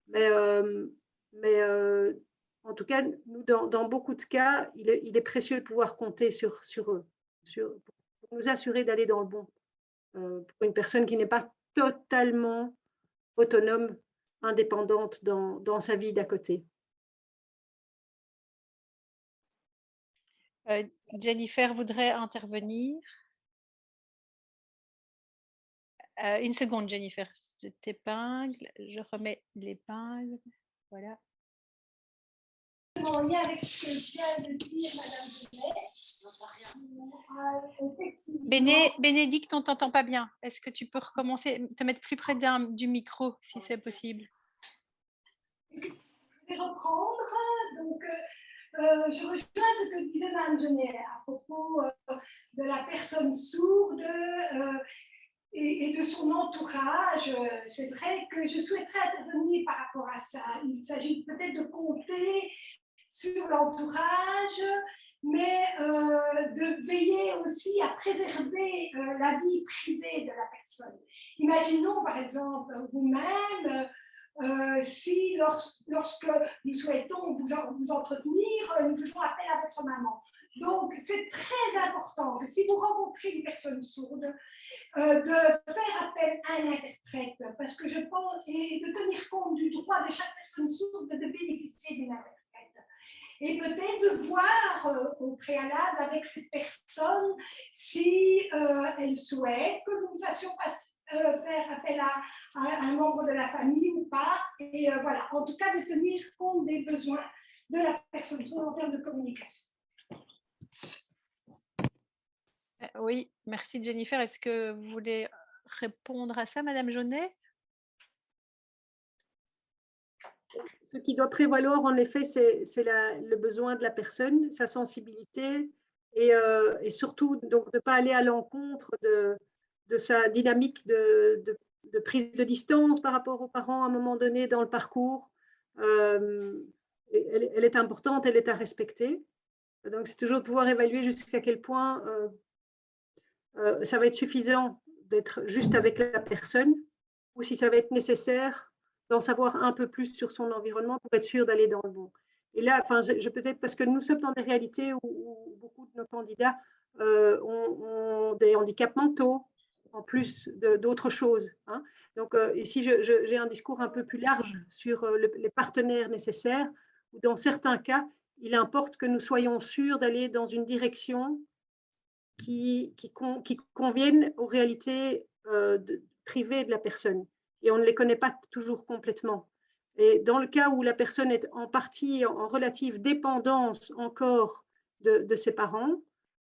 Mais En tout cas, nous, dans beaucoup de cas, il est précieux de pouvoir compter sur eux, pour nous assurer d'aller dans le bon. Pour une personne qui n'est pas totalement autonome, indépendante dans sa vie d'à côté. Jennifer voudrait intervenir. Une seconde, Jennifer, je t'épingle, je remets l'épingle, voilà. En lien avec ce que vient de dire Madame Genet, Bénédicte, on ne t'entend pas bien. Est-ce que tu peux recommencer, te mettre plus près du micro, si c'est possible? Est-ce que je vais reprendre? Donc, je rejoins ce que disait Madame Genet à propos de la personne sourde et de son entourage. C'est vrai que je souhaiterais intervenir par rapport à ça. Il s'agit peut-être de compter sur l'entourage, mais de veiller aussi à préserver la vie privée de la personne. Imaginons par exemple vous-même, si lorsque nous souhaitons vous entretenir, nous faisons appel à votre maman. Donc, c'est très important que si vous rencontrez une personne sourde, de faire appel à un interprète, parce que je pense, et de tenir compte du droit de chaque personne sourde de bénéficier d'une interprète. Et peut-être de voir au préalable avec cette personne si elle souhaite que nous fassions faire appel à un membre de la famille ou pas. Et voilà, en tout cas, de tenir compte des besoins de la personne sourde en termes de communication. Oui, merci Jennifer. Est-ce que vous voulez répondre à ça, Madame Genet? Ce qui doit prévaloir, en effet, c'est le besoin de la personne, sa sensibilité, et surtout donc, de ne pas aller à l'encontre de sa dynamique de prise de distance par rapport aux parents à un moment donné dans le parcours. Elle est importante, elle est à respecter. Donc, c'est toujours de pouvoir évaluer jusqu'à quel point ça va être suffisant d'être juste avec la personne, ou si ça va être nécessaire d'en savoir un peu plus sur son environnement pour être sûr d'aller dans le bon. Et là, enfin, peut-être parce que nous sommes dans des réalités où beaucoup de nos candidats ont des handicaps mentaux, en plus d'autres choses. Hein. Donc, ici, j'ai un discours un peu plus large sur les partenaires nécessaires, où dans certains cas, il importe que nous soyons sûrs d'aller dans une direction qui conviennent aux réalités privées de la personne. Et on ne les connaît pas toujours complètement. Et dans le cas où la personne est en partie en relative dépendance encore de ses parents,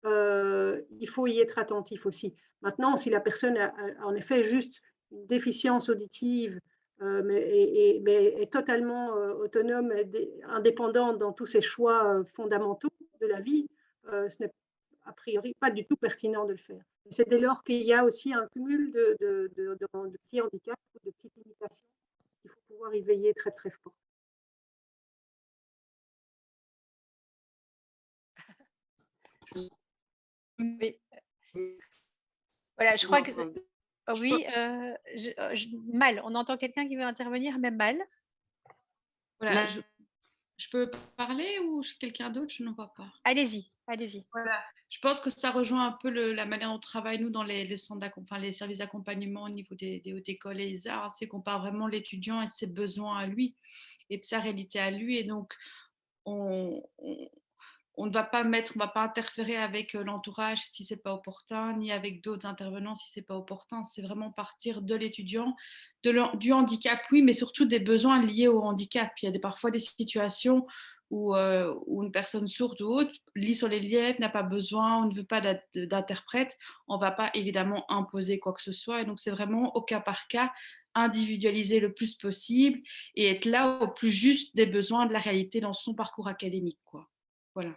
il faut y être attentif aussi. Maintenant, si la personne a en effet juste une déficience auditive, mais est totalement autonome et indépendante dans tous ses choix fondamentaux de la vie, ce n'est a priori pas du tout pertinent de le faire. C'est dès lors qu'il y a aussi un cumul de petits handicaps ou de petites limitations qu'il faut pouvoir y veiller très très fort. Oui. Voilà, je crois que... Oui, mal. On entend quelqu'un qui veut intervenir, mais mal. Voilà, je peux parler ou quelqu'un d'autre? Je ne vois pas. Allez-y, allez-y. Voilà. Je pense que ça rejoint un peu la manière dont on travaille, nous, dans les centres les services d'accompagnement au niveau des hautes écoles et les arts, c'est qu'on parle vraiment de l'étudiant et de ses besoins à lui et de sa réalité à lui. Et donc, on ne va pas on va pas interférer avec l'entourage si c'est pas opportun, ni avec d'autres intervenants si c'est pas opportun. C'est vraiment partir de l'étudiant, du handicap, oui, mais surtout des besoins liés au handicap. Il y a parfois des situations où une personne sourde ou autre lit sur les lièvres, n'a pas besoin, on ne veut pas d'interprète, on ne va pas évidemment imposer quoi que ce soit. Et donc, c'est vraiment au cas par cas, individualiser le plus possible et être là au plus juste des besoins de la réalité dans son parcours académique, quoi. Voilà.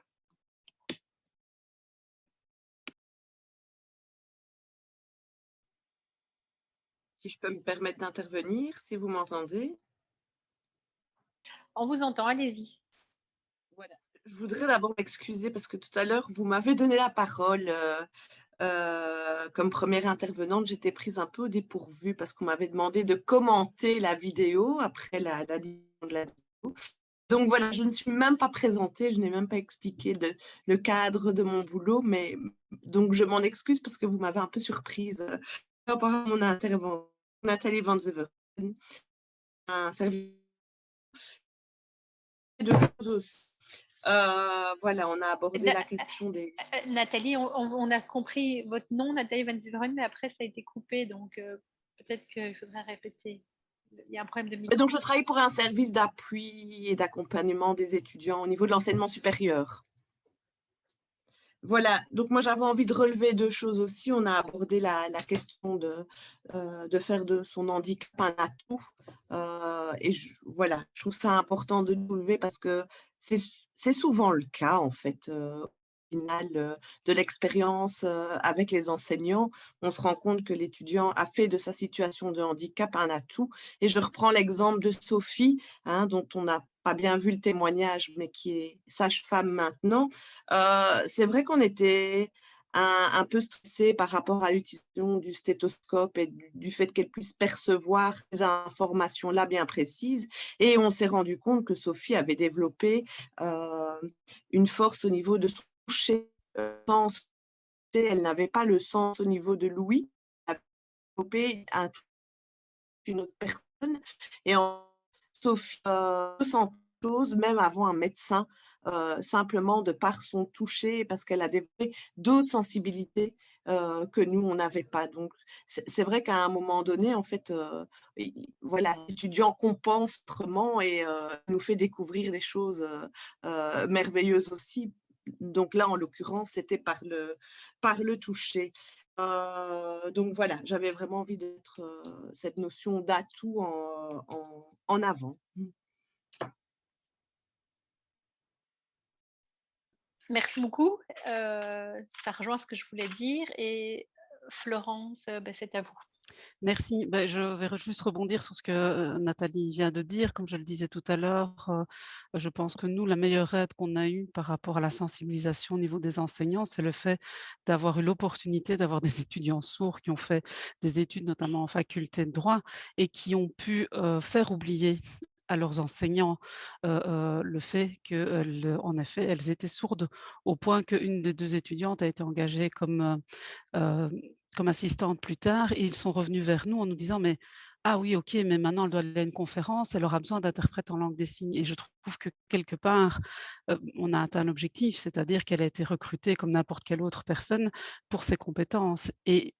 Si je peux me permettre d'intervenir, si vous m'entendez. On vous entend, allez-y. Voilà. Je voudrais d'abord m'excuser parce que tout à l'heure, vous m'avez donné la parole comme première intervenante. J'étais prise un peu au dépourvu parce qu'on m'avait demandé de commenter la vidéo après la diffusion de la vidéo. Donc voilà, je ne suis même pas présentée, je n'ai même pas expliqué le cadre de mon boulot, mais donc je m'en excuse parce que vous m'avez un peu surprise par rapport à mon intervention. Nathalie Van Zeveren, un service de choses aussi. Voilà, on a abordé la question des... Nathalie, on a compris votre nom, Nathalie Van Zeveren, mais après ça a été coupé, donc peut-être qu'il faudrait répéter. Il y a un problème de micro. Donc, je travaille pour un service d'appui et d'accompagnement des étudiants au niveau de l'enseignement supérieur. Voilà, donc moi j'avais envie de relever deux choses aussi. On a abordé la question de faire de son handicap un atout. Voilà, je trouve ça important de le soulever parce que c'est souvent le cas en fait. Au final de l'expérience avec les enseignants, on se rend compte que l'étudiant a fait de sa situation de handicap un atout. Et je reprends l'exemple de Sophie, dont on n'a pas bien vu le témoignage, mais qui est sage-femme maintenant. C'est vrai qu'on était un peu stressé par rapport à l'utilisation du stéthoscope et du fait qu'elle puisse percevoir ces informations-là bien précises. Et on s'est rendu compte que Sophie avait développé une force au niveau de son toucher. Elle n'avait pas le sens au niveau de l'ouïe. Elle avait développé une autre personne. Et Sophie ressent chose même avant un médecin, simplement de par son toucher, parce qu'elle a développé d'autres sensibilités que nous, on n'avait pas. Donc, c'est vrai qu'à un moment donné, en fait, voilà, l'étudiant compense autrement et nous fait découvrir des choses merveilleuses aussi. Donc là, en l'occurrence, c'était par le toucher. Donc voilà, j'avais vraiment envie d'être cette notion d'atout en avant. Merci beaucoup. Ça rejoint ce que je voulais dire. Et Florence, c'est à vous. Merci. Je vais juste rebondir sur ce que Nathalie vient de dire. Comme je le disais tout à l'heure, je pense que nous, la meilleure aide qu'on a eue par rapport à la sensibilisation au niveau des enseignants, c'est le fait d'avoir eu l'opportunité d'avoir des étudiants sourds qui ont fait des études, notamment en faculté de droit, et qui ont pu faire oublier à leurs enseignants le fait qu'en effet, elles étaient sourdes, au point qu'une des deux étudiantes a été engagée comme assistante plus tard, et ils sont revenus vers nous en nous disant mais ah oui, ok, mais maintenant elle doit aller à une conférence, elle aura besoin d'interprètes en langue des signes. Et je trouve que quelque part, on a atteint l'objectif, c'est-à-dire qu'elle a été recrutée comme n'importe quelle autre personne pour ses compétences. Et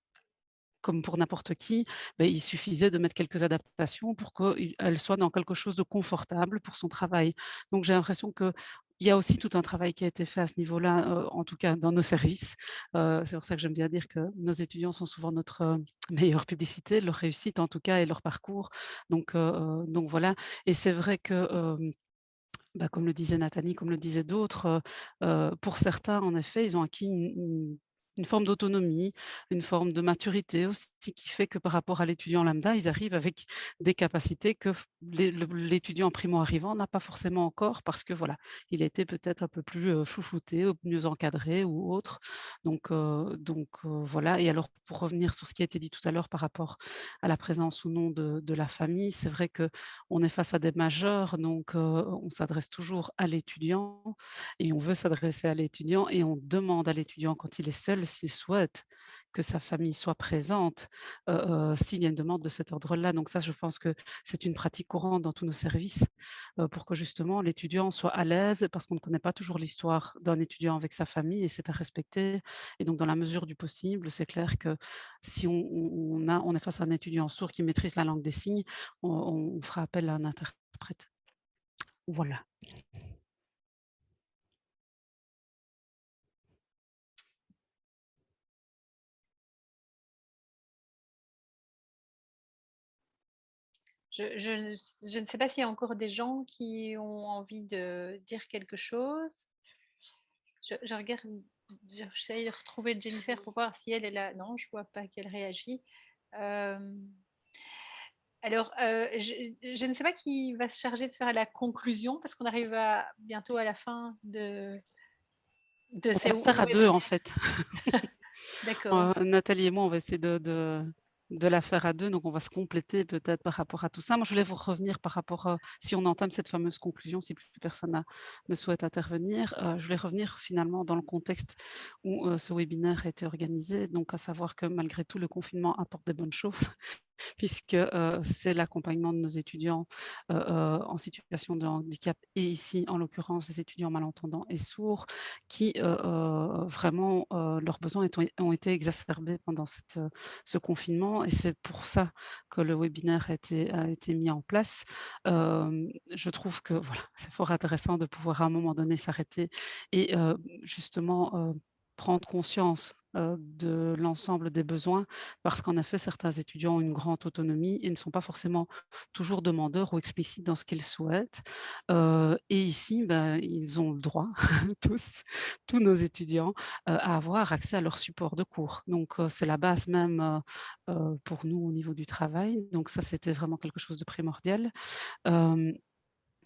comme pour n'importe qui, il suffisait de mettre quelques adaptations pour qu'elle soit dans quelque chose de confortable pour son travail. Donc j'ai l'impression qu'il y a aussi tout un travail qui a été fait à ce niveau-là, en tout cas dans nos services. C'est pour ça que j'aime bien dire que nos étudiants sont souvent notre meilleure publicité, leur réussite en tout cas et leur parcours. Donc voilà. Et c'est vrai que comme le disait Nathalie, comme le disaient d'autres, pour certains, en effet, ils ont acquis une forme d'autonomie, une forme de maturité aussi, qui fait que par rapport à l'étudiant lambda, ils arrivent avec des capacités que l'étudiant primo-arrivant n'a pas forcément encore, parce que voilà, il a été peut-être un peu plus chouchouté, ou mieux encadré ou autre. Donc voilà. Et alors, pour revenir sur ce qui a été dit tout à l'heure par rapport à la présence ou non de la famille, c'est vrai qu'on est face à des majeurs, donc on s'adresse toujours à l'étudiant et on veut s'adresser à l'étudiant et on demande à l'étudiant quand il est seul s'il souhaite que sa famille soit présente, s'il y a une demande de cet ordre-là. Donc ça, je pense que c'est une pratique courante dans tous nos services pour que justement l'étudiant soit à l'aise, parce qu'on ne connaît pas toujours l'histoire d'un étudiant avec sa famille et c'est à respecter. Et donc dans la mesure du possible, c'est clair que si on est face à un étudiant sourd qui maîtrise la langue des signes, on fera appel à un interprète. Voilà. Je ne sais pas s'il y a encore des gens qui ont envie de dire quelque chose. Je regarde, j'essaie de retrouver Jennifer pour voir si elle est là. Non, je ne vois pas qu'elle réagit. Alors, je ne sais pas qui va se charger de faire la conclusion, parce qu'on arrive bientôt à la fin de ces... On va faire à deux, en fait. D'accord. Nathalie et moi, on va essayer de de la faire à deux, donc on va se compléter peut-être par rapport à tout ça. Moi, je voulais vous revenir par rapport, si on entame cette fameuse conclusion, si plus personne ne souhaite intervenir, je voulais revenir finalement dans le contexte où ce webinaire a été organisé, donc à savoir que malgré tout, le confinement apporte des bonnes choses, puisque c'est l'accompagnement de nos étudiants en situation de handicap et ici, en l'occurrence, les étudiants malentendants et sourds qui vraiment, leurs besoins ont été exacerbés pendant ce confinement et c'est pour ça que le webinaire a été mis en place. Je trouve que voilà, c'est fort intéressant de pouvoir à un moment donné s'arrêter et justement prendre conscience de l'ensemble des besoins parce qu'en effet, certains étudiants ont une grande autonomie et ne sont pas forcément toujours demandeurs ou explicites dans ce qu'ils souhaitent. Et ici, ben, ils ont le droit, tous nos étudiants, à avoir accès à leur support de cours. Donc, c'est la base même pour nous au niveau du travail. Donc, ça, c'était vraiment quelque chose de primordial.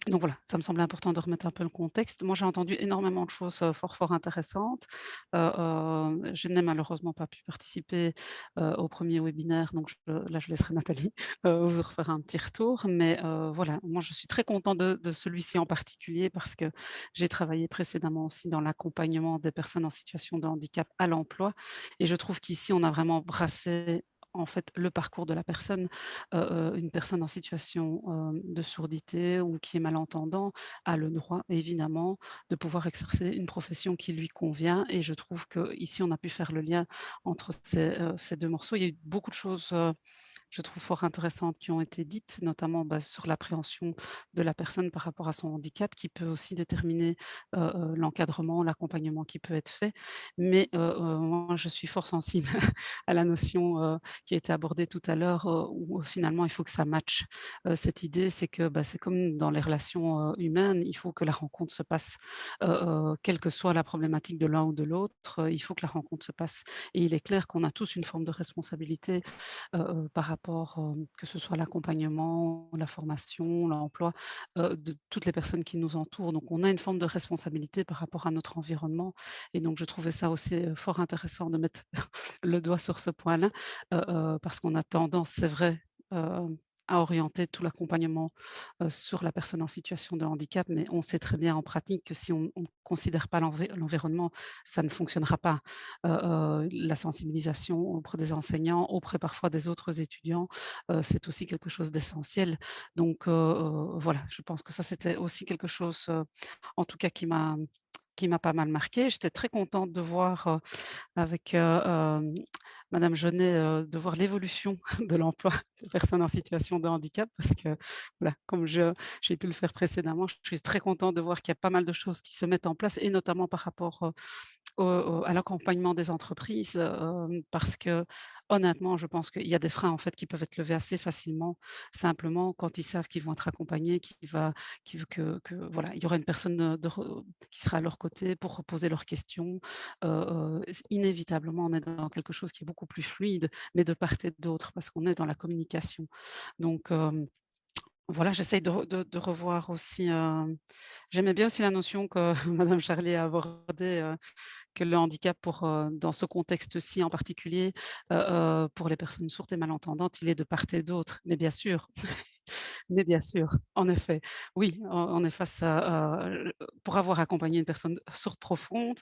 Donc voilà, ça me semblait important de remettre un peu le contexte. Moi, j'ai entendu énormément de choses fort intéressantes. Je n'ai malheureusement pas pu participer au premier webinaire, donc là, je laisserai Nathalie vous refaire un petit retour. Mais voilà, moi, je suis très contente de celui-ci en particulier parce que j'ai travaillé précédemment aussi dans l'accompagnement des personnes en situation de handicap à l'emploi. Et je trouve qu'ici, on a vraiment brassé en fait le parcours de la personne. Une personne en situation de surdité ou qui est malentendant a le droit évidemment de pouvoir exercer une profession qui lui convient et je trouve qu'ici on a pu faire le lien entre ces deux morceaux. Il y a eu beaucoup de choses je trouve fort intéressantes qui ont été dites, notamment sur l'appréhension de la personne par rapport à son handicap, qui peut aussi déterminer l'encadrement, l'accompagnement qui peut être fait. Mais moi, je suis fort sensible à la notion qui a été abordée tout à l'heure, où finalement, il faut que ça matche. Cette idée, c'est que c'est comme dans les relations humaines, il faut que la rencontre se passe, quelle que soit la problématique de l'un ou de l'autre, il faut que la rencontre se passe. Et il est clair qu'on a tous une forme de responsabilité par rapport, que ce soit l'accompagnement, la formation, l'emploi, de toutes les personnes qui nous entourent. Donc on a une forme de responsabilité par rapport à notre environnement et donc je trouvais ça aussi, fort intéressant de mettre le doigt sur ce point-là, parce qu'on a tendance, c'est vrai, à orienter tout l'accompagnement, sur la personne en situation de handicap, mais on sait très bien en pratique que si on ne considère pas l'environnement, ça ne fonctionnera pas. La sensibilisation auprès des enseignants, auprès parfois des autres étudiants, c'est aussi quelque chose d'essentiel. Donc voilà, je pense que ça, c'était aussi quelque chose, en tout cas qui m'a pas mal marquée. J'étais très contente de voir, avec, madame Jeunet, de voir l'évolution de l'emploi des personnes en situation de handicap parce que, voilà, comme j'ai pu le faire précédemment, je suis très contente de voir qu'il y a pas mal de choses qui se mettent en place et notamment par rapport, à l'accompagnement des entreprises, parce que honnêtement, je pense qu'il y a des freins en fait qui peuvent être levés assez facilement, simplement quand ils savent qu'ils vont être accompagnés, que voilà, il y aura une personne qui sera à leur côté pour poser leurs questions. Inévitablement, on est dans quelque chose qui est beaucoup plus fluide, mais de part et d'autre, parce qu'on est dans la communication. Donc, voilà, j'essaye de revoir aussi. J'aimais bien aussi la notion que Madame Charlier a abordée, que le handicap dans ce contexte-ci en particulier, pour les personnes sourdes et malentendantes, il est de part et d'autre. Mais bien sûr, mais bien sûr, en effet, oui, on est face pour avoir accompagné une personne sourde profonde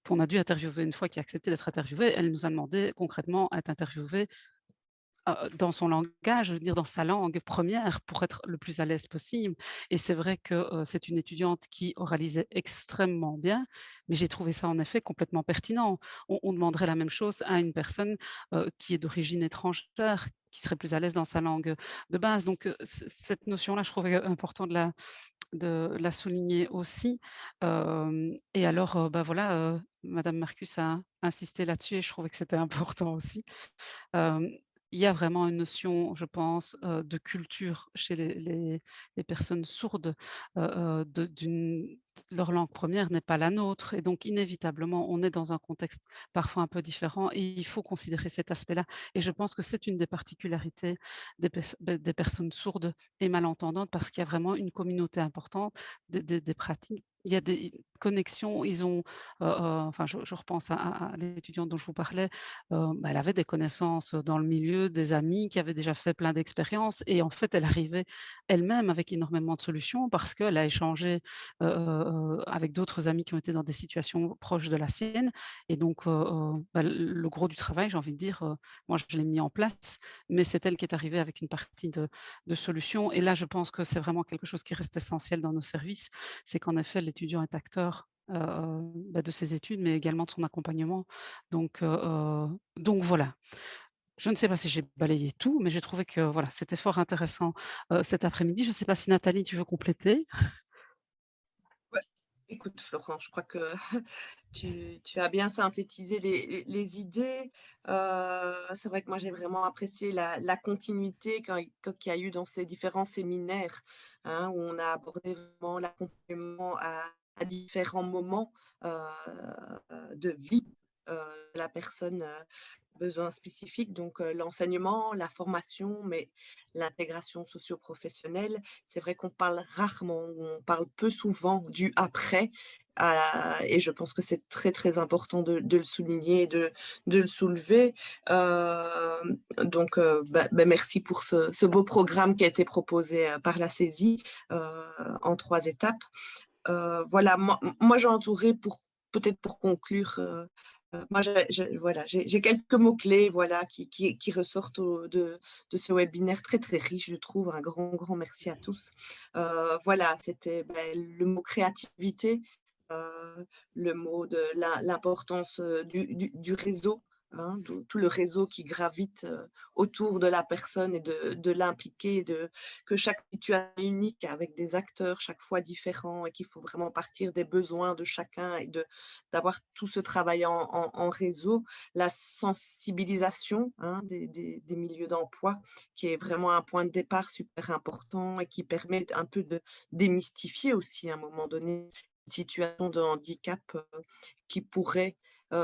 qu'on a dû interviewer une fois, qui a accepté d'être interviewée, elle nous a demandé concrètement à être interviewée dans son langage, je veux dire dans sa langue première pour être le plus à l'aise possible. Et c'est vrai que c'est une étudiante qui oralisait extrêmement bien, mais j'ai trouvé ça en effet complètement pertinent. On demanderait la même chose à une personne qui est d'origine étrangère, qui serait plus à l'aise dans sa langue de base. Donc cette notion-là, je trouvais important de la souligner aussi. Et alors, voilà, Madame Marcus a insisté là-dessus et je trouvais que c'était important aussi. Il y a vraiment une notion, je pense, de culture chez les personnes sourdes, leur langue première n'est pas la nôtre. Et donc, inévitablement, on est dans un contexte parfois un peu différent et il faut considérer cet aspect-là. Et je pense que c'est une des particularités des personnes sourdes et malentendantes parce qu'il y a vraiment une communauté importante, des pratiques. Il y a des connexions, ils ont, enfin, je repense à l'étudiante dont je vous parlais, elle avait des connaissances dans le milieu, des amis qui avaient déjà fait plein d'expériences et en fait, elle arrivait elle-même avec énormément de solutions parce qu'elle a échangé avec d'autres amis qui ont été dans des situations proches de la sienne. Et donc, le gros du travail, j'ai envie de dire, moi, je l'ai mis en place, mais c'est elle qui est arrivée avec une partie de solutions. Et là, je pense que c'est vraiment quelque chose qui reste essentiel dans nos services, c'est qu'en effet, l'étudiant est acteur de ses études, mais également de son accompagnement. Donc voilà. Je ne sais pas si j'ai balayé tout, mais j'ai trouvé que voilà, c'était fort intéressant cet après-midi. Je ne sais pas si Nathalie, tu veux compléter? Écoute, Florent, je crois que tu as bien synthétisé les idées. C'est vrai que moi, j'ai vraiment apprécié la continuité qu'il y a eu dans ces différents séminaires, hein, où on a abordé vraiment l'accompagnement à différents moments de vie de la personne besoins spécifiques, donc l'enseignement, la formation, mais l'intégration socio-professionnelle. C'est vrai qu'on parle rarement, on parle peu souvent du après, et je pense que c'est très, très important de le souligner et de le soulever. Merci pour ce beau programme qui a été proposé par la saisie en 3 étapes. Voilà, moi j'ai entouré peut-être pour conclure, moi j'ai quelques mots-clés voilà, qui ressortent de ce webinaire très très riche, je trouve. Un grand merci à tous. Voilà, c'était le mot créativité, le mot de l'importance du réseau, hein, tout le réseau qui gravite autour de la personne et de l'impliquer, que chaque situation est unique avec des acteurs chaque fois différents et qu'il faut vraiment partir des besoins de chacun et d'avoir tout ce travail en réseau. La sensibilisation, hein, des milieux d'emploi qui est vraiment un point de départ super important et qui permet un peu de démystifier aussi à un moment donné une situation de handicap qui pourrait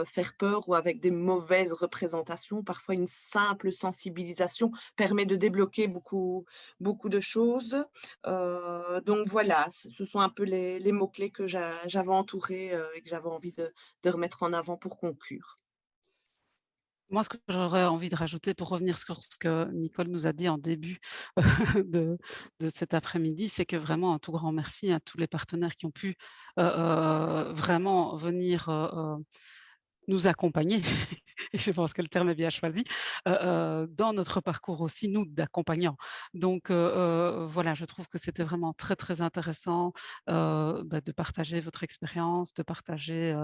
faire peur ou avec des mauvaises représentations. Parfois, une simple sensibilisation permet de débloquer beaucoup de choses. Donc voilà, ce sont un peu les mots-clés que j'avais entourés et que j'avais envie de remettre en avant pour conclure. Moi, ce que j'aurais envie de rajouter pour revenir sur ce que Nicole nous a dit en début de cet après-midi, c'est que vraiment un tout grand merci à tous les partenaires qui ont pu vraiment venir nous accompagner, et je pense que le terme est bien choisi, dans notre parcours aussi, nous, d'accompagnants. Donc, voilà, je trouve que c'était vraiment très, très intéressant de partager votre expérience, de partager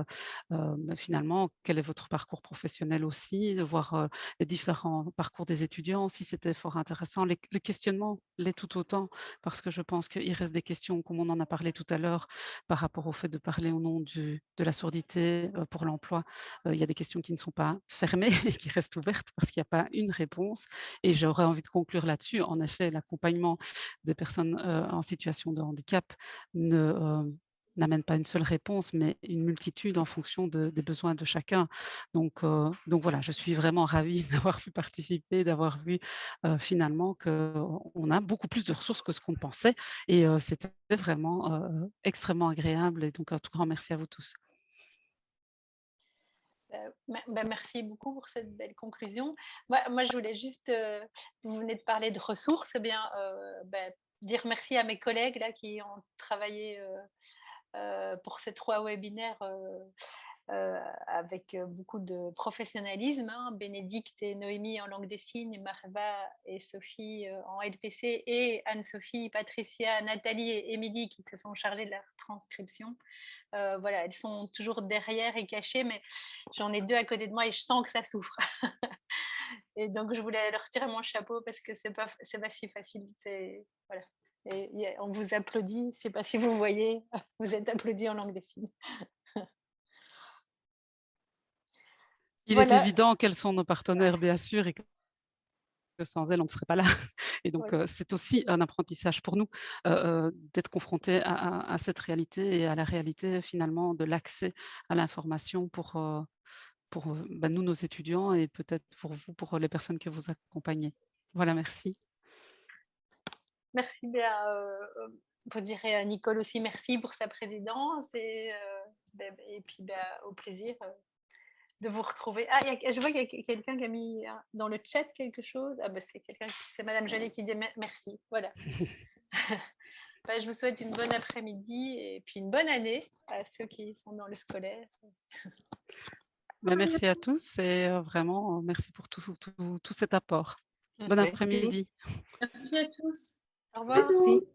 finalement quel est votre parcours professionnel aussi, de voir les différents parcours des étudiants aussi, c'était fort intéressant. Le questionnement l'est tout autant, parce que je pense qu'il reste des questions, comme on en a parlé tout à l'heure, par rapport au fait de parler au nom de la surdité pour l'emploi. Il y a des questions qui ne sont pas fermées et qui restent ouvertes parce qu'il n'y a pas une réponse. Et j'aurais envie de conclure là-dessus. En effet, l'accompagnement des personnes en situation de handicap n'amène pas une seule réponse, mais une multitude en fonction des besoins de chacun. Donc voilà, je suis vraiment ravie d'avoir pu participer, d'avoir vu finalement qu'on a beaucoup plus de ressources que ce qu'on pensait. Et c'était vraiment extrêmement agréable. Et donc, un tout grand merci à vous tous. Merci beaucoup pour cette belle conclusion. Moi je voulais juste, vous venez de parler de ressources, eh bien, dire merci à mes collègues là, qui ont travaillé pour ces 3 webinaires avec beaucoup de professionnalisme, hein, Bénédicte et Noémie en langue des signes, Marva et Sophie en LPC, et Anne-Sophie, Patricia, Nathalie et Émilie qui se sont chargées de la transcription. Voilà, elles sont toujours derrière et cachées, mais j'en ai 2 à côté de moi et je sens que ça souffre. Et donc je voulais leur tirer mon chapeau parce que c'est pas si facile. Voilà. Et on vous applaudit, je sais pas si vous voyez, vous êtes applaudis en langue des signes. Il est évident quels sont nos partenaires, bien sûr, et que sans elle, on ne serait pas là. Et donc, c'est aussi un apprentissage pour nous d'être confrontés à cette réalité et à la réalité finalement de l'accès à l'information pour nous, nos étudiants, et peut-être pour vous, pour les personnes que vous accompagnez. Voilà, merci. Merci Béa. Vous direz à Nicole aussi merci pour sa présidence et puis au plaisir de vous retrouver. Ah, je vois qu'il y a quelqu'un qui a mis dans le chat quelque chose. Ah, c'est Madame Joly qui dit merci. Voilà. Je vous souhaite une bonne après-midi et puis une bonne année à ceux qui sont dans le scolaire. Merci à tous et vraiment merci pour tout cet apport. Bon après-midi. Merci à tous. Au revoir. Merci.